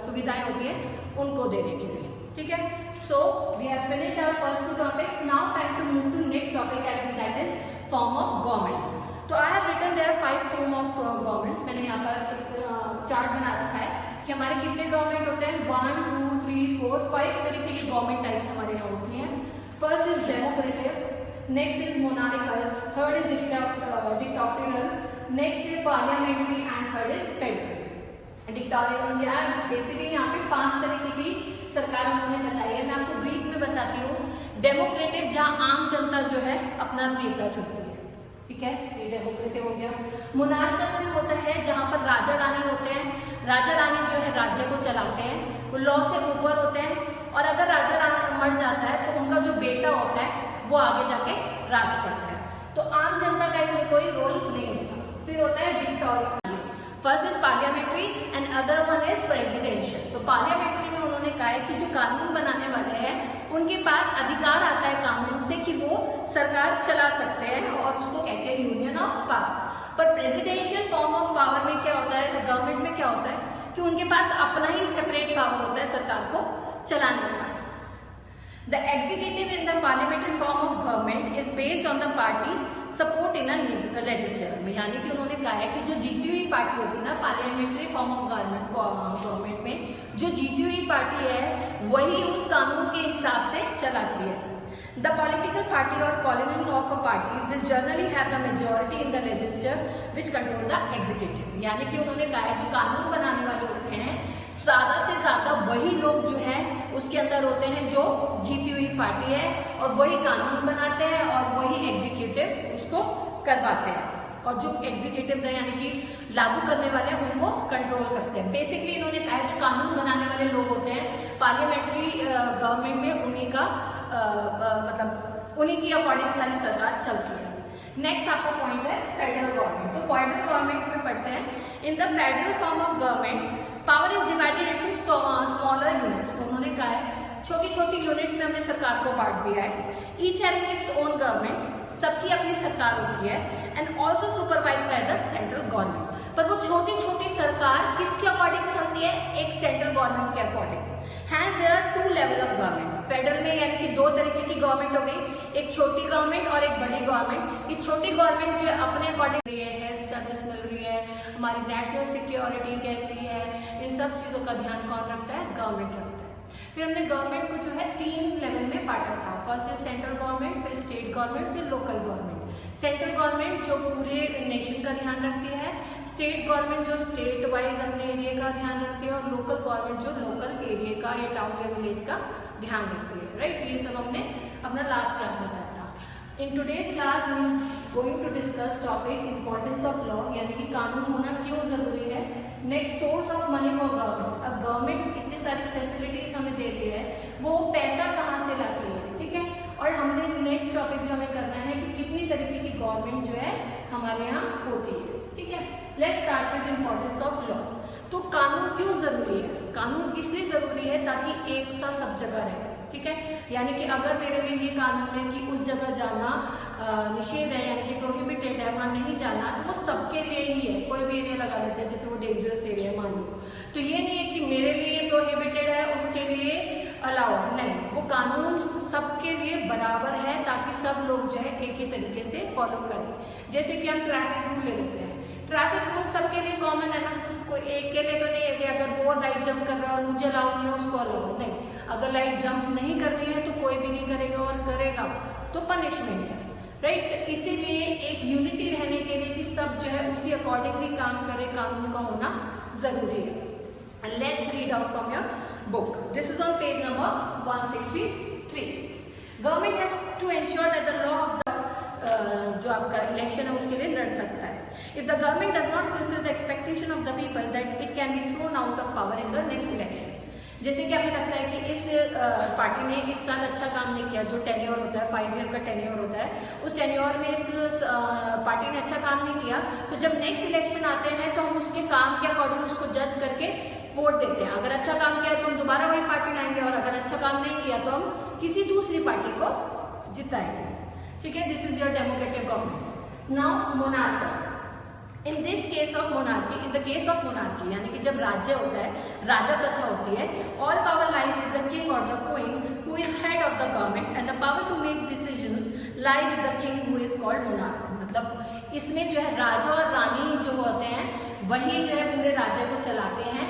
सुविधाएं होती हैं उनको देने के लिए, ठीक है। So we have finish our first two topics. Now time to move to next topic and that is form of governments. तो I have written there 5 form of governments. मैंने यहाँ पर चार्ट बना रखा है कि हमारे कितने गवर्नमेंट होते हैं, 1 2 3 4 5 तरीके की गवर्नमेंट टाइप्स हमारे यहाँ होती हैं। First is democratic, next is monarchal, third is dictatorial, next is parliamentary and third is federal. Dictatorial या बेसिकली यहाँ पे 5 तरीके की सरकार उन्होंने बताई है। मैं आपको ब्रीफ में बताती हूँ। डेमोक्रेटिक जहाँ आम जनता जो है अपना नेता चुनती है, ठीक है, ये डेमोक्रेटिक हो गया। मोनार्कल में होता है जहाँ पर राजा रानी होते हैं, राजा रानी जो है राज्य को चलाते हैं, वो लॉ से ऊपर होते हैं और अगर राजा रानी मर जाता है तो उनका जो बेटा होता है वो आगे जाके राज करता है। तो आम जनता का इसमें कोई रोल नहीं होता। फिर होता है dictatorial. First is parliamentary and other one is presidential. तो पार्लियामेंट्री में उन्होंने कहा है कि जो कानून बनाने वाले हैं उनके पास अधिकार आता है कानून से कि वो सरकार चला सकते हैं और उसको कहते हैं यूनियन ऑफ पावर। पर प्रेसिडेंशियल फॉर्म ऑफ पावर में क्या होता है, गवर्नमेंट में क्या होता है कि उनके पास अपना ही सेपरेट पावर होता है सरकार को चलाने का। The executive in the parliamentary form of government is based on the party support in a legislature। यानी कि उन्होंने कहा है कि जो जीती हुई पार्टी होती है ना पार्लियामेंट्री फॉर्म ऑफ गवर्नमेंट में, जो जीती हुई पार्टी है वही उस कानून के हिसाब से चलाती है। The political party or collection of a parties will generally have the majority in the legislature which control the executive। यानी कि उन्होंने कहा है जो कानून बनाने वाले होते हैं ज्यादा से ज्यादा वही लोग जो है उसके अंदर होते हैं जो जीती हुई पार्टी है, और वही कानून बनाते हैं और वही एग्जीक्यूटिव उसको करवाते हैं, और जो एग्जीक्यूटिव है यानी कि लागू करने वाले हैं उनको कंट्रोल करते हैं। बेसिकली इन्होंने कहा है जो कानून बनाने वाले लोग होते हैं पार्लियामेंट्री गवर्नमेंट में उन्हीं का मतलब उन्हीं की अकॉर्डिंग सारी सरकार चलती है। नेक्स्ट आपका पॉइंट है फेडरल गवर्नमेंट। तो फेडरल गवर्नमेंट में पढ़ते हैं in the federal form of government power is divided into smaller units. तो उन्होंने कहा है छोटी छोटी यूनिट्स में हमने सरकार को बांट दिया है। Each having its own government, सबकी अपनी सरकार होती है, and also supervise by the central government. पर वो छोटी छोटी सरकार किसके अकॉर्डिंग चलती है, एक सेंट्रल गवर्नमेंट के according. Hence there are two level of government. Federal में यानी कि दो तरीके की गवर्नमेंट हो गई, एक छोटी गवर्नमेंट और एक बड़ी गवर्नमेंट। ये छोटी गवर्नमेंट जो है अपने अकॉर्डिंग रही है, हेल्थ सर्विस मिल रही है, हमारी नेशनल सिक्योरिटी कैसी है, इन सब चीजों का ध्यान कौन रखता है, गवर्नमेंट रखता है। फिर हमने गवर्नमेंट को जो है 3 लेवल में बांटा था। फर्स्ट इज सेंट्रल गवर्नमेंट, फिर स्टेट गवर्नमेंट, फिर लोकल गवर्नमेंट। सेंट्रल गवर्नमेंट जो पूरे नेशन का ध्यान रखती है, स्टेट गवर्नमेंट जो स्टेट वाइज अपने एरिया का ध्यान रखती है, और लोकल गवर्नमेंट जो लोकल एरिया का या टाउन या विलेज का ध्यान रखती है। राइट, ये सब हमने अपना लास्ट क्लास में बताया था। In today's class we going to discuss topic importance of law, यानी कि कानून होना क्यों जरूरी है। Next source of money for government. अब गवर्नमेंट इतनी सारी फैसिलिटीज हमें दे रही है, वो पैसा कहाँ से लाती है, ठीक है। और हमने नेक्स्ट टॉपिक जो हमें करना है कि कितनी तरीके की गवर्नमेंट जो है हमारे यहाँ होती है, ठीक है। Let's start with importance of law. तो कानून क्यों जरूरी है, कानून इसलिए जरूरी है ताकि एक सा सब जगह रहे, ठीक है। यानी कि अगर मेरे लिए ये कानून है कि उस जगह जाना निषेध है यानी कि प्रोहिबिटेड है, वहां नहीं जाना, तो वो सबके लिए ही है। कोई भी एरिया लगा देते हैं जैसे वो डेंजरस एरिया मान लो, तो ये नहीं है कि मेरे लिए प्रोहिबिटेड है उसके लिए अलाउ, नहीं, वो कानून सबके लिए बराबर है ताकि सब लोग जो है एक ही तरीके से फॉलो करें। जैसे कि हम ट्रैफिक रूल ले लेते हैं, ट्रैफिक रूल सबके लिए कॉमन है ना, कोई एक के लिए तो नहीं है कि अगर वो लाइट जंप कर रहा है और मुझे अलाउ नहीं है उसको अलाउ नहीं। अगर लाइट जंप नहीं करनी है तो कोई भी नहीं करेगा, और करेगा तो पनिशमेंट है। राइट, इसीलिए एक यूनिटी रहने के लिए कि सब जो है उसी अकॉर्डिंगली काम करे, कानून का होना जरूरी है। Let's read out from your book. This is on page number 163। Government has to ensure that the law of the जो आपका इलेक्शन है उसके लिए लड़ सकता है। If the government does not fulfil the expectation of the people that it can be thrown out of power in the next election. जैसे कि हमें लगता है कि इस पार्टी ने इस साल अच्छा काम नहीं किया, जो टेन्योर होता है 5 ईयर का टेन्योर होता है, उस टेन्योर में इस पार्टी ने अच्छा काम नहीं किया, तो जब नेक्स्ट इलेक्शन आते हैं तो हम उसके काम के अकॉर्डिंग उसको जज करके वोट देते हैं। अगर अच्छा काम किया तो हम दोबारा वही पार्टी लाएंगे, और अगर अच्छा काम नहीं किया तो हम किसी दूसरी पार्टी को जिताएंगे, ठीक है। This is your democratic government. Now monarchy. In this case of monarchy, in the case of monarchy यानी कि जब राज्य होता है, राजा प्रथा होती है, all power lies with the king और the queen who is head of the government and the power to make decisions lie with the king who is called monarch. मतलब इसमें जो है राजा और रानी जो होते हैं वही जो है पूरे राज्य को चलाते हैं।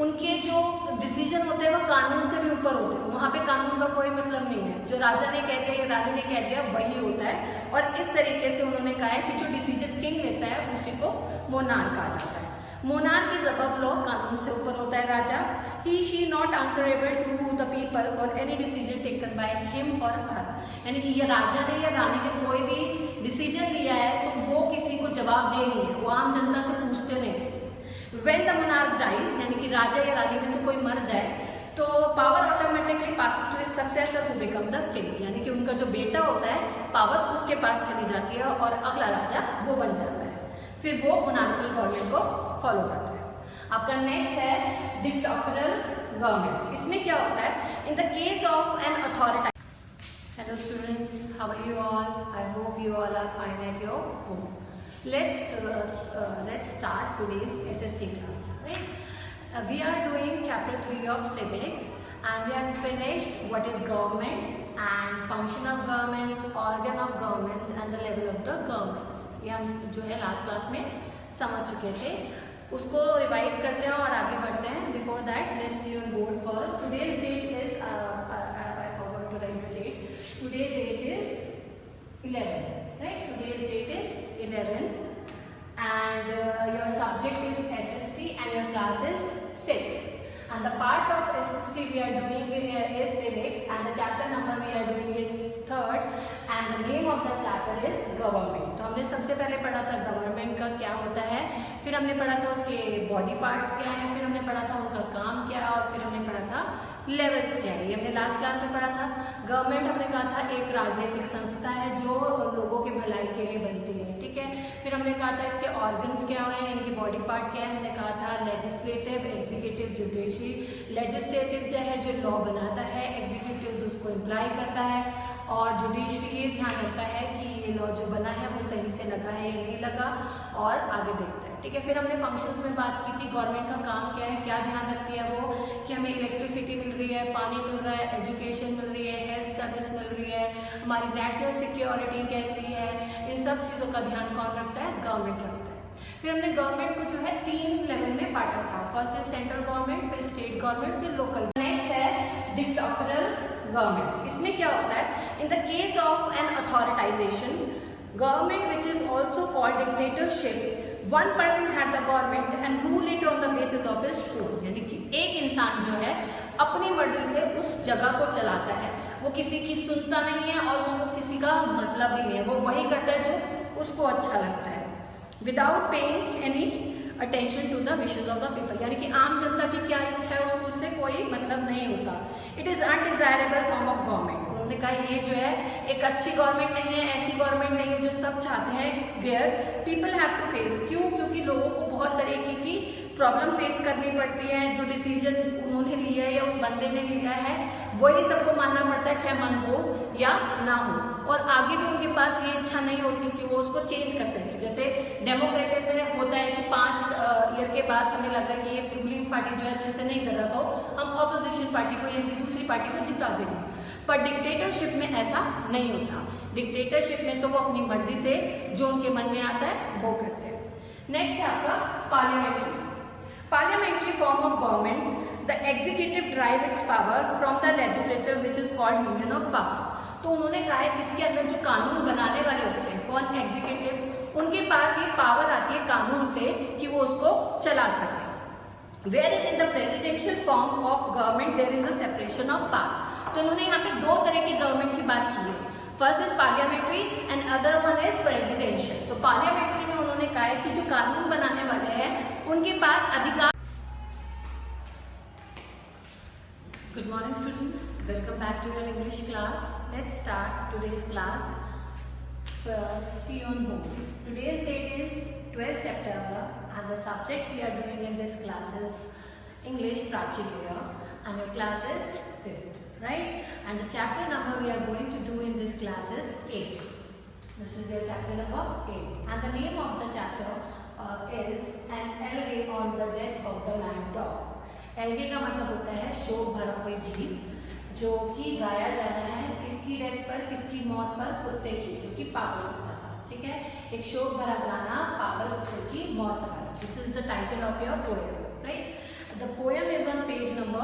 उनके जो डिसीजन होते हैं वो कानून से भी ऊपर होते हैं, वहाँ पे कानून का कोई मतलब नहीं है। जो राजा ने कह दिया या रानी ने कह दिया वही होता है, और इस तरीके से उन्होंने कहा है कि जो डिसीजन किंग लेता है उसी को मोनार्क कहा जाता है। मोनार्क इज अबव लॉ, कानून से ऊपर होता है राजा। He she not answerable to the people for any decision taken by him और हर। यानी कि ये राजा ने या रानी ने कोई भी डिसीजन लिया है तो वो किसी को जवाब दे नहीं है, वो आम जनता से पूछते नहीं। When the monarch dies, यानी कि राजा या रानी में से कोई मर जाए तो power automatically passes to his successor who become the king। यानी कि उनका जो बेटा होता है पावर उसके पास चली जाती है और अगला राजा वो बन जाता है। फिर वो मोनार्कल गवर्नमेंट को फॉलो करता है। आपका नेक्स्ट है डिक्टेटोरियल गवर्नमेंट। इसमें क्या होता है, in the case of an authority. Hello students, how are you all? I hope you all are fine at your home. Let's start today's SST class. Right? We are doing chapter 3 of civics, and we have finished what is government and function of governments, organ of governments, and the level of the governments. ये हम जो है लास्ट क्लास में समझ चुके थे, उसको रिवाइज करते हैं और आगे बढ़ते हैं. Before that let's see on board first. Today's date is I forgot to write the date. Today date is 11. Right? Today's date is 11 and your subject is SST and your class is 6. And the part of SST we are doing is civics and the chapter number we are doing is 3rd and the name of the chapter is government. तो हमने सबसे पहले पढ़ा था गवर्नमेंट का क्या होता है, फिर हमने पढ़ा था उसके बॉडी पार्ट्स क्या हैं, फिर हमने पढ़ा था उनका काम क्या है और फिर हमने पढ़ा था लेवल्स क्या है. ये हमने लास्ट क्लास में पढ़ा था. गवर्नमेंट हमने कहा था एक राजनीतिक संस्था है जो लोगों के भलाई के लिए बनती है. ठीक है. फिर हमने कहा था इसके ऑर्गन्स क्या हैं, इनके बॉडी पार्ट क्या है. हमने कहा था लेजिस्लेटिव, एग्जीक्यूटिव, जुडिशरी. लेजिस्लेटिव जो है जो लॉ बनाता है, एग्जीक्यूटिव उसको इम्प्लाई करता है और जुडिशरी ये ध्यान रखता है कि ये लॉ जो बना है वो सही से लगा है या नहीं लगा और आगे देखता है. ठीक है. फिर हमने फंक्शंस में बात की थी. गवर्नमेंट का काम क्या है, क्या ध्यान रखती है वो, कि हमें इलेक्ट्रिसिटी मिल रही है, पानी मिल रहा है, एजुकेशन मिल रही है, हेल्थ सर्विस मिल रही है, हमारी नेशनल सिक्योरिटी कैसी है, इन सब चीज़ों का ध्यान कौन रखता है, गवर्नमेंट रखता है. फिर हमने गवर्नमेंट को जो है 3 लेवल में बांटा था. फर्स्ट इज सेंट्रल गवर्नमेंट, फिर स्टेट गवर्नमेंट, फिर लोकल. नेक्स्ट है डिक्टेटोरियल गवर्नमेंट. इसमें क्या होता है, in the case of an authoritarian government which is also called dictatorship, one person had the government and rule it on the basis of his own. यानी कि एक इंसान जो है अपनी मर्जी से उस जगह को चलाता है, वो किसी की सुनता नहीं है और उसको किसी का मतलब भी नहीं है, वो वही करता है जो उसको अच्छा लगता है, without paying any attention to the wishes of the people. यानी कि आम जनता की क्या इच्छा है उसको उससे कोई मतलब नहीं होता. It is undesirable form of government. उन्होंने कहा ये जो है एक अच्छी गवर्नमेंट नहीं है, ऐसी गवर्नमेंट नहीं है जो सब चाहते हैं, where people have to face. क्यों? क्योंकि लोगों को बहुत तरीके की प्रॉब्लम फेस करनी पड़ती है. जो डिसीजन उन्होंने लिया है या उस बंदे ने लिया है वही सबको मानना पड़ता है, चाहे मन हो या ना हो. और आगे भी उनके पास ये इच्छा नहीं होती कि वो उसको चेंज कर सकते. जैसे डेमोक्रेटिक में होता है कि 5 ईयर के बाद हमें लग रहा है कि ये रूलिंग पार्टी जो है अच्छे से नहीं कर रहा, तो हम ऑपोजिशन पार्टी को यानी कि दूसरी पार्टी को जिता देंगे. पर डिक्टेटरशिप में ऐसा नहीं होता. डिक्टेटरशिप में तो वो अपनी मर्जी से जो उनके मन में आता है वो करते हैं. नेक्स्ट है आपका parliamentary. Parliamentary form of government, the executive drive it's power from the legislature which is called union of power. तो उन्होंने कहा है इसके अंदर जो कानून बनाने वाले होते हैं, कौन, एग्जीक्यूटिव, उनके पास ये पावर आती है कानून से कि वो उसको चला सके. Where is in the presidential form of government there is a separation of power. तो उन्होंने यहाँ पे 2 तरह की गवर्नमेंट की बात की है. First is parliamentary and other one is presidential. तो पार्लियामेंट्री में उन्होंने कहा है कि जो कानून बनाने वाले हैं उनके पास अधिकार. Good morning students, welcome back to your English class. Let's start today's class. First, see on board. Today's date is 12 September and the subject we are doing in this class is English Prachilya and your class is 5th. Right? And the chapter number we are going to do in this class is 8. This is your chapter number 8. And the name of the chapter is An Elegy on the Death of the Mad Dog. एलगे का मतलब होता है शोक भरा कोई गीत जो कि गाया जा रहा है किसकी डेथ पर, किसकी मौत पर, कुत्ते की, जो कि पागल कुत्ता था. ठीक है. एक शोक भरा गाना पागल कुत्ते की मौत पर. This is the title of your poem. Right. The poem is on page number,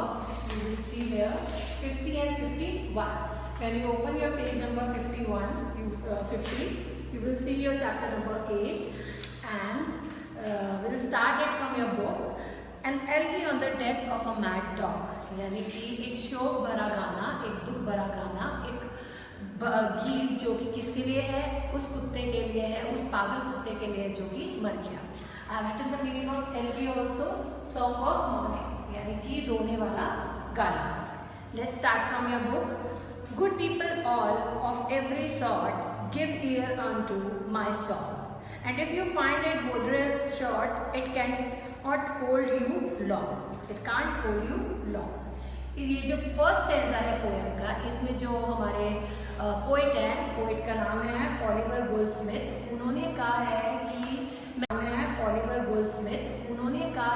you will see here, 50 and 51. When you open your page number 50, you will see your chapter number 8 and we'll start it from your book. An elegy on the death of a mad dog. यानी कि एक शोक भरा गाना, एक दुख भरा गाना, एक गीत जो कि किसके लिए है, उस कुत्ते के लिए है, उस पागल कुत्ते के लिए जो कि मर गया. I have written the meaning of elegy also, song of mourning, यानी कि रोने वाला गाना. Let's start from your book. Good people all of every sort, give ear unto my song. And if you find it boisterous short, it cannot hold you long. It can't hold you long. ये जो फर्स्ट स्टैंजा है पोएम का, इसमें जो हमारे पोइट है, पोइट का नाम है ओलिवर गोल्डस्मिथ। उन्होंने कहा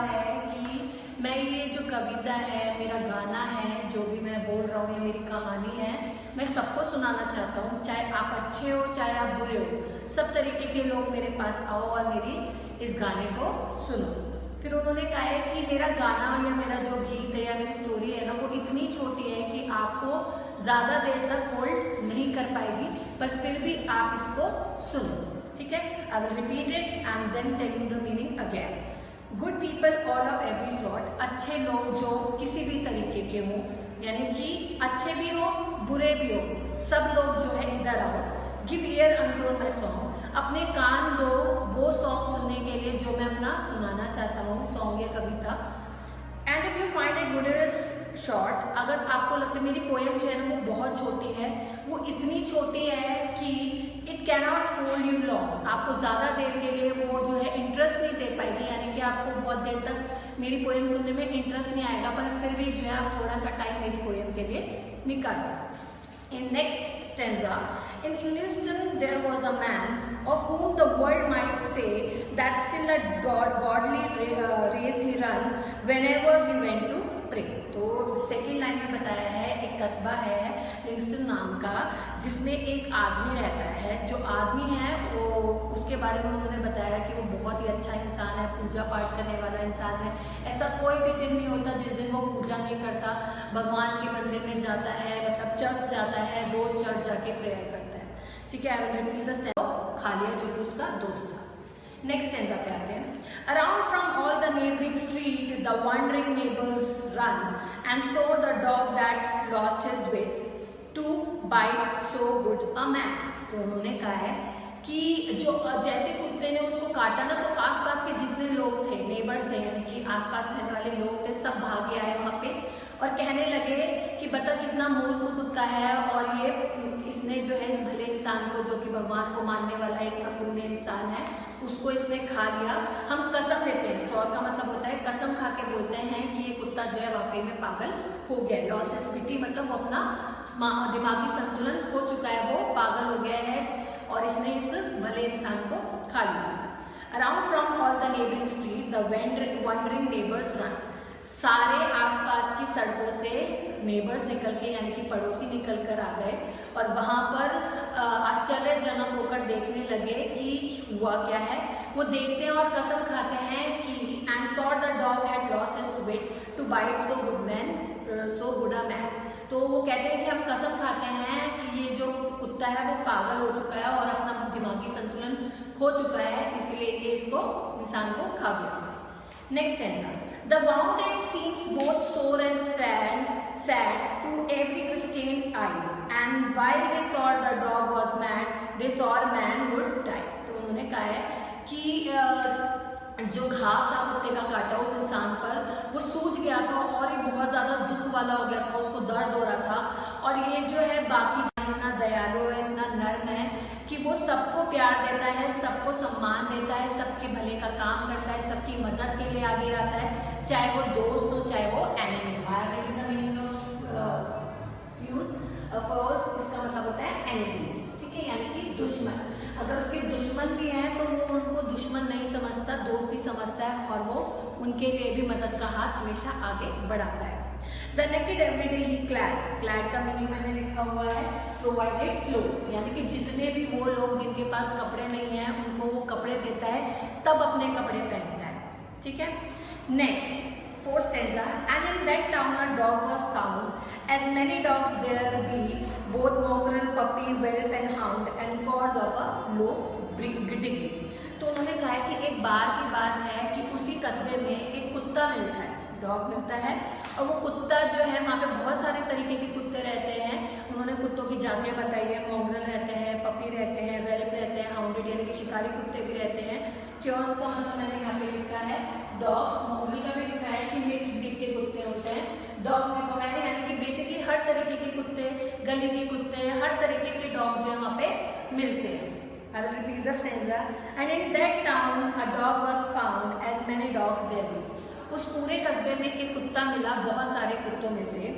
है कि मैं ये जो कविता है, मेरा गाना है, जो भी मैं बोल रहा हूँ, ये मेरी कहानी है, मैं सबको सुनाना चाहता हूँ, चाहे आप अच्छे हो चाहे आप बुरे हो, सब तरीके के लोग मेरे पास आओ और मेरी इस गाने को सुनो। फिर उन्होंने कहा है कि मेरा गाना या मेरा जो गीत है या मेरी स्टोरी है ना, वो इतनी छोटी है कि आपको ज़्यादा देर तक होल्ड नहीं कर पाएगी, पर फिर भी आप इसको सुनो। ठीक है, I will repeat it and then tell you the meaning again. Good people all of every sort, अच्छे लोग जो किसी भी तरीके के हों, यानी कि अच्छे भी हो बुरे भी हो, सब लोग जो है इधर आओ। Give ear unto my song, अपने कान दो वो सॉन्ग सुनने के लिए जो मैं अपना सुनाना चाहता हूँ, सॉन्ग या कविता। And if you find it wondrous short, अगर आपको लगता है मेरी पोएम जो है ना वो बहुत छोटी है, वो इतनी छोटी है कि it cannot hold you long, आपको ज़्यादा देर के लिए वो जो है इंटरेस्ट नहीं दे पाएगी, यानी कि आपको बहुत देर तक मेरी पोएम सुनने में इंटरेस्ट नहीं आएगा, पर फिर भी जो है आप थोड़ा सा टाइम मेरी पोएम के लिए निकालो। In next stanza, in Engliston there was a man of whom the world might say that still a godly race he run whenever he went to pray. तो सेकेंड लाइन में बताया है एक कस्बा है लिंगस्टन नाम का, जिसमें एक आदमी रहता है। जो आदमी है वो, उसके बारे में उन्होंने बताया कि वो बहुत ही अच्छा इंसान है, पूजा पाठ करने वाला इंसान है। ऐसा कोई भी दिन नहीं होता जिस दिन वो पूजा नहीं करता, भगवान के मंदिर में जाता है, मतलब चर्च जाता है, रोज चर्च जाके प्रेयर करता है। ठीक है, खालिया जो कि उसका दोस्त था। नेक्स्ट स्टैंजा पे आते हैं। Around from all the neighboring street, the wandering neighbors run, and saw the dog that lost his wits to bite so good a man. तो उन्होंने कहा है कि जो जैसे कुत्ते ने उसको काटा ना, तो आसपास के जितने लोग थे, नेबर्स थे, यानी कि आसपास रहने वाले लोग थे, सब भागे आए वहाँ पे और कहने लगे कि बता कितना मूर्ख कुत्ता है, और ये इसने जो है इस भले इंसान को, जो कि भगवान को मानने वाला एक पुण्य इंसान है, उसको इसने खा लिया। हम कसम लेते हैं, सौर का मतलब होता है कसम खा के बोलते हैं कि ये कुत्ता जो है वाकई में पागल हो गया है। लॉसेसिटी मतलब वो अपना दिमागी संतुलन खो चुका है, वो पागल हो गया है और इसने इस भले इंसान को खा लिया। Around from all the neighbouring street the wondering neighbours run, सारे आसपास की सड़कों से नेबर्स निकल के, यानी कि पड़ोसी निकल कर आ गए और वहाँ पर आश्चर्यजनक होकर देखने लगे कि हुआ क्या है। वो देखते हैं और कसम खाते हैं कि and saw the dog had lost his wit to bite so good a man. तो वो कहते हैं कि हम कसम खाते हैं कि ये जो कुत्ता है वो पागल हो चुका है और अपना दिमागी संतुलन खो चुका है, इसलिए ये इसको इंसान को खा गया। Next stanza. The wounded seems both sore and sad to every Christian eyes, and while they saw the dog was mad, they saw a man would die. तो उन्होंने कहा है कि जो घाव था कुत्ते का काटा उस इंसान पर, वो सूज गया था और ये बहुत ज़्यादा दुख वाला हो गया था, उसको दर्द हो रहा था। और ये जो है बाकी इतना दयालु है, इतना नर्म है कि वो सबको प्यार देता है, सबको सम्मान देता है, सबके भले का काम करता है, सबकी मदद के लिए आगे आता है, चाहे वो दोस्त हो चाहे वो एनिमी हो। इसका मतलब होता है एनिमीज, ठीक है, यानी कि दुश्मन। अगर उसके दुश्मन भी हैं तो वो उनको दुश्मन नहीं समझता, दोस्त ही समझता है, और वो उनके लिए भी मदद का हाथ हमेशा आगे बढ़ाता है। The naked everyday he clad का मीनिंग मैंने लिखा हुआ है प्रोवाइडेड क्लोथ्स, यानी कि जितने भी वो लोग जिनके पास कपड़े नहीं हैं उनको वो कपड़े देता है, तब अपने कपड़े पहनता है। ठीक है, next fourth stanza. And in that town a dog was found, as many dogs there be, both mongrel, puppy, whelp and hound, and cause of a low degree. तो उन्होंने कहा है कि एक बार की बात है कि उसी कस्बे में एक कुत्ता मिलता है, डॉग मिलता है, और वो कुत्ता जो है वहाँ पे बहुत सारे तरीके के कुत्ते रहते हैं। उन्होंने कुत्तों की जातियाँ बताई है, मोगरल रहते हैं, पपी रहते हैं, वेल्प रहते हैं, हाउंडेड यानी कि शिकारी कुत्ते भी रहते हैं। क्योर्स का मतलब मैंने यहाँ पे लिखा है डॉग, मोगली का भी लिखा है कि मिक्स ब्रीड के कुत्ते होते हैं। डॉग लिखा है यानी कि बेसिकली हर तरीके के कुत्ते, गली के कुत्ते, हर तरीके के डॉग जो है वहाँ पे मिलते हैं। I will repeat the stanza. And in that town a dog was found, as many dogs there be. उस पूरे कस्बे में एक कुत्ता मिला बहुत सारे कुत्तों में से.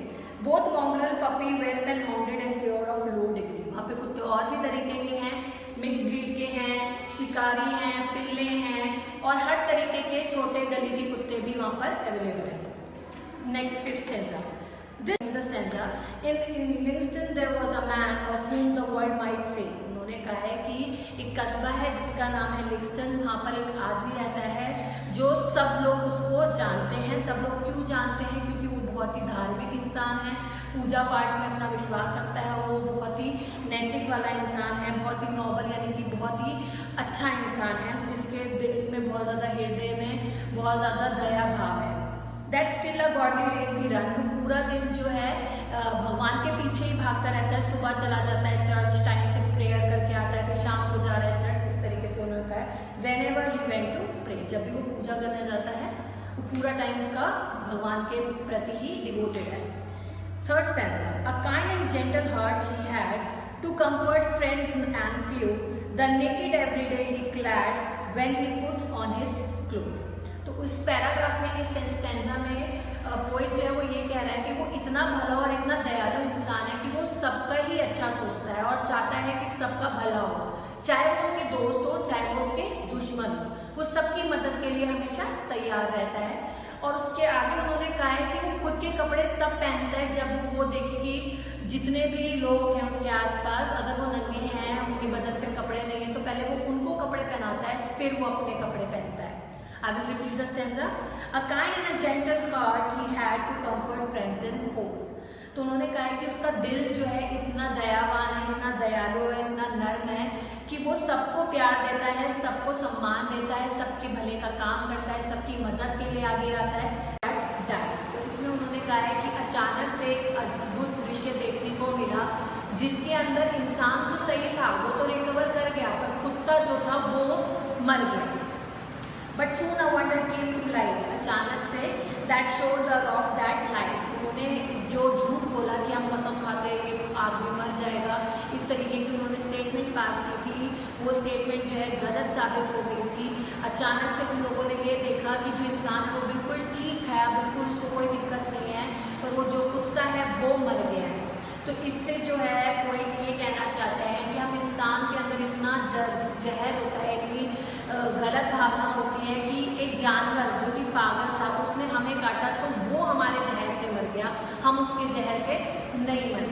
Both mongrel, puppy, whelp and hounded and cured of low degree. वहाँ पे कुत्ते और भी तरीके के हैं, मिक्स ब्रीड के हैं, शिकारी हैं, पिल्ले हैं और हर तरीके के छोटे गली के कुत्ते भी वहाँ पर अवेलेबल हैं. Next fifth stanza. This is the stanza. In Livingston there was a man of whom the world might say. उन्होंने कहा है कि एक कस्बा है जिसका नाम है लिविंगस्टन. वहाँ पर एक आदमी रहता है जो सब लोग उसको जानते हैं. सब लोग क्यों जानते हैं? क्योंकि वो बहुत ही धार्मिक इंसान है, पूजा पाठ में अपना विश्वास रखता है, वो बहुत ही नैतिक वाला इंसान है, बहुत ही नोबल यानी कि बहुत ही अच्छा इंसान है, जिसके दिल में बहुत ज़्यादा, हृदय में बहुत ज़्यादा दया भाव है. That still a godly race he ran. पूरा दिन जो है भगवान के पीछे ही भागता रहता है. सुबह चला जाता है चर्च, टाइम से प्रेयर करके आता है, फिर शाम को जा रहा है चर्च. इस तरीके से उन्होंने कहा है whenever he went to pray. जब भी वो पूजा करने जाता है वो पूरा टाइम उसका भगवान के प्रति ही डिवोटेड है. Third stanza. A kind and gentle heart he had to comfort friends and few. The naked every day he clad when he puts on his cloth. तो उस पैराग्राफ में, इस स्टैंजा में पोइट जो है वो ये कह रहा है कि वो इतना भला और इतना दयालु इंसान है कि वो सबका ही अच्छा सोचता है और चाहता है कि सबका भला हो, चाहे वो उसके दोस्त हो चाहे वो उसके दुश्मन हो. वो सबकी मदद के लिए हमेशा तैयार रहता है. और उसके आगे उन्होंने कहा है कि वो खुद के कपड़े तब पहनता है जब वो देखे कि जितने भी लोग हैं उसके आसपास, अगर वो नंगे हैं, उनके बदन पे कपड़े नहीं हैं, तो पहले वो उनको कपड़े पहनाता है, फिर वो अपने कपड़े पहनता है. I will repeat the stanza. A kind and a gentle heart he had to comfort friends and foes. तो उन्होंने कहा है कि उसका दिल जो है इतना दयावान है, इतना दयालु है, इतना नर्म है कि वो सबको प्यार देता है, सबको सम्मान देता है, सबके भले का काम करता है, सबकी मदद के लिए आगे आता है. तो इसमें उन्होंने कहा है कि अचानक से एक अद्भुत दृश्य देखने को मिला जिसके अंदर इंसान तो सही था, वो तो रिकवर कर गया, पर कुत्ता जो था वो मर गया. But soon a wonder came to light. अचानक से that showed the rock that light. उन्होंने जो झूठ बोला कि हम कसम खाते हैं कि आदमी मर जाएगा, इस तरीके की उन्होंने स्टेटमेंट पास की थी, वो स्टेटमेंट जो है गलत साबित हो गई थी. अचानक से उन लोगों ने ये देखा कि जो इंसान है वो बिल्कुल ठीक है, बिल्कुल उसको कोई दिक्कत नहीं है, पर वो जो कुत्ता है वो मर गया है. तो इससे जो है पॉइंट ये कहना चाहते हैं कि हम इंसान के अंदर इतना जहर होता है, इतनी गलत भावना होती है कि एक जानवर जो कि पागल था उसने हमें काटा तो वो हमारे जहर से मर गया, हम उसके जहर से नहीं मरे.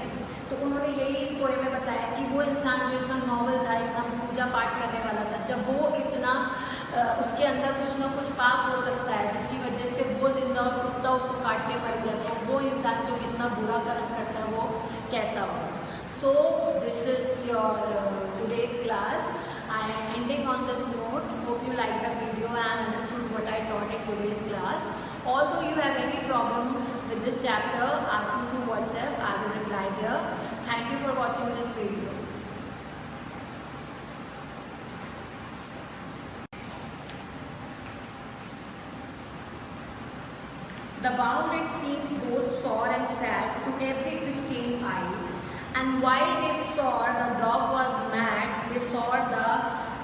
तो उन्होंने यही इस पोएम में बताया कि वो इंसान जो इतना नॉबल था, इतना पूजा पाठ करने वाला था, जब वो इतना उसके अंदर कुछ ना कुछ पाप हो सकता है जिसकी वजह से वो जिंदा और कुत्ता उसको काट के मर गया, तो वो इंसान जो इतना बुरा कर्म करता है वो कैसा होगा. So this is your today's class. I am ending on this note. Hope you liked the video and understood what I taught in today's class. Although you have any problem with this chapter, ask me through WhatsApp. I will reply there. Thank you for watching this video. The bound it seems both sore and sad to every Christian eye. And while they saw the dog was mad, they saw the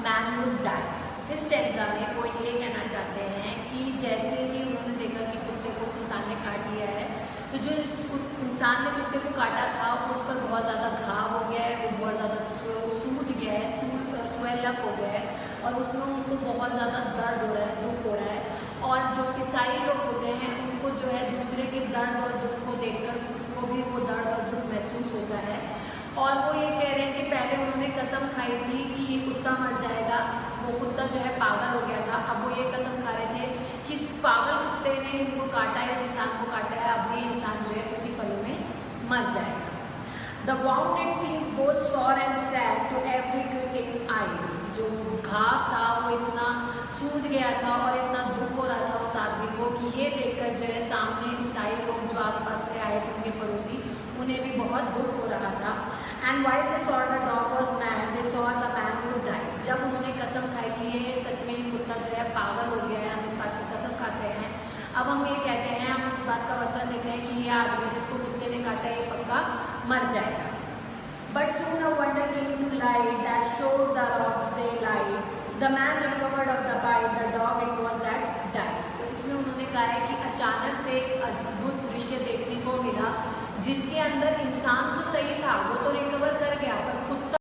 man would die. इस stanza में पॉइंट ये कहना चाहते हैं कि जैसे ही उन्होंने देखा कि कुत्ते को उस इंसान ने काट लिया है, तो जो इंसान ने कुत्ते को काटा था उस पर बहुत ज़्यादा घाव हो गया है, वो बहुत ज़्यादा सूज गया है, स्वेल अप हो गया है, और उसमें उनको बहुत ज़्यादा दर्द हो रहा है, दुख हो रहा है. और जो ईसाई लोग होते हैं उनको जो है दूसरे के दर्द और दुख को देखकर खुद को भी वो दर्द और दुख महसूस होता है. और वो ये कह रहे हैं कि पहले उन्होंने कसम खाई थी कि ये कुत्ता मर जाएगा, वो कुत्ता जो है पागल हो गया था, अब वो ये कसम खा रहे थे कि इस पागल कुत्ते ने इनको काटा है, इस इंसान को काटा है, अब ये इंसान जो है कुछ ही पलों में मर जाएगा. The wounded seems both sore and sad to every Christian eye. जो घाव था वो इतना सूज गया था और इतना दुख हो रहा था उस आदमी को कि ये देखकर जो है सामने ईसाई लोग जो आसपास से आए थे उनके पड़ोसी, उन्हें भी बहुत दुख हो रहा था. And while they saw the dog was mad, they saw the man would die. जब उन्होंने कसम खाई कि ये सच में ही कुत्ता जो है पागल हो गया है, हम इस बात की कसम खाते हैं, अब हम ये कहते हैं, हम इस बात का वचन देते हैं कि ये आदमी जिसको कुत्ते ने काटा ये पक्का मर जाएगा. But soon a wonder came to light that showed the rocks they lied. The man recovered of the bite, the dog it was that died. तो इसमें उन्होंने कहा है कि अचानक से एक अद्भुत दृश्य देखने को मिला जिसके अंदर इंसान तो सही था, वो तो रिकवर कर गया, पर कुत्ता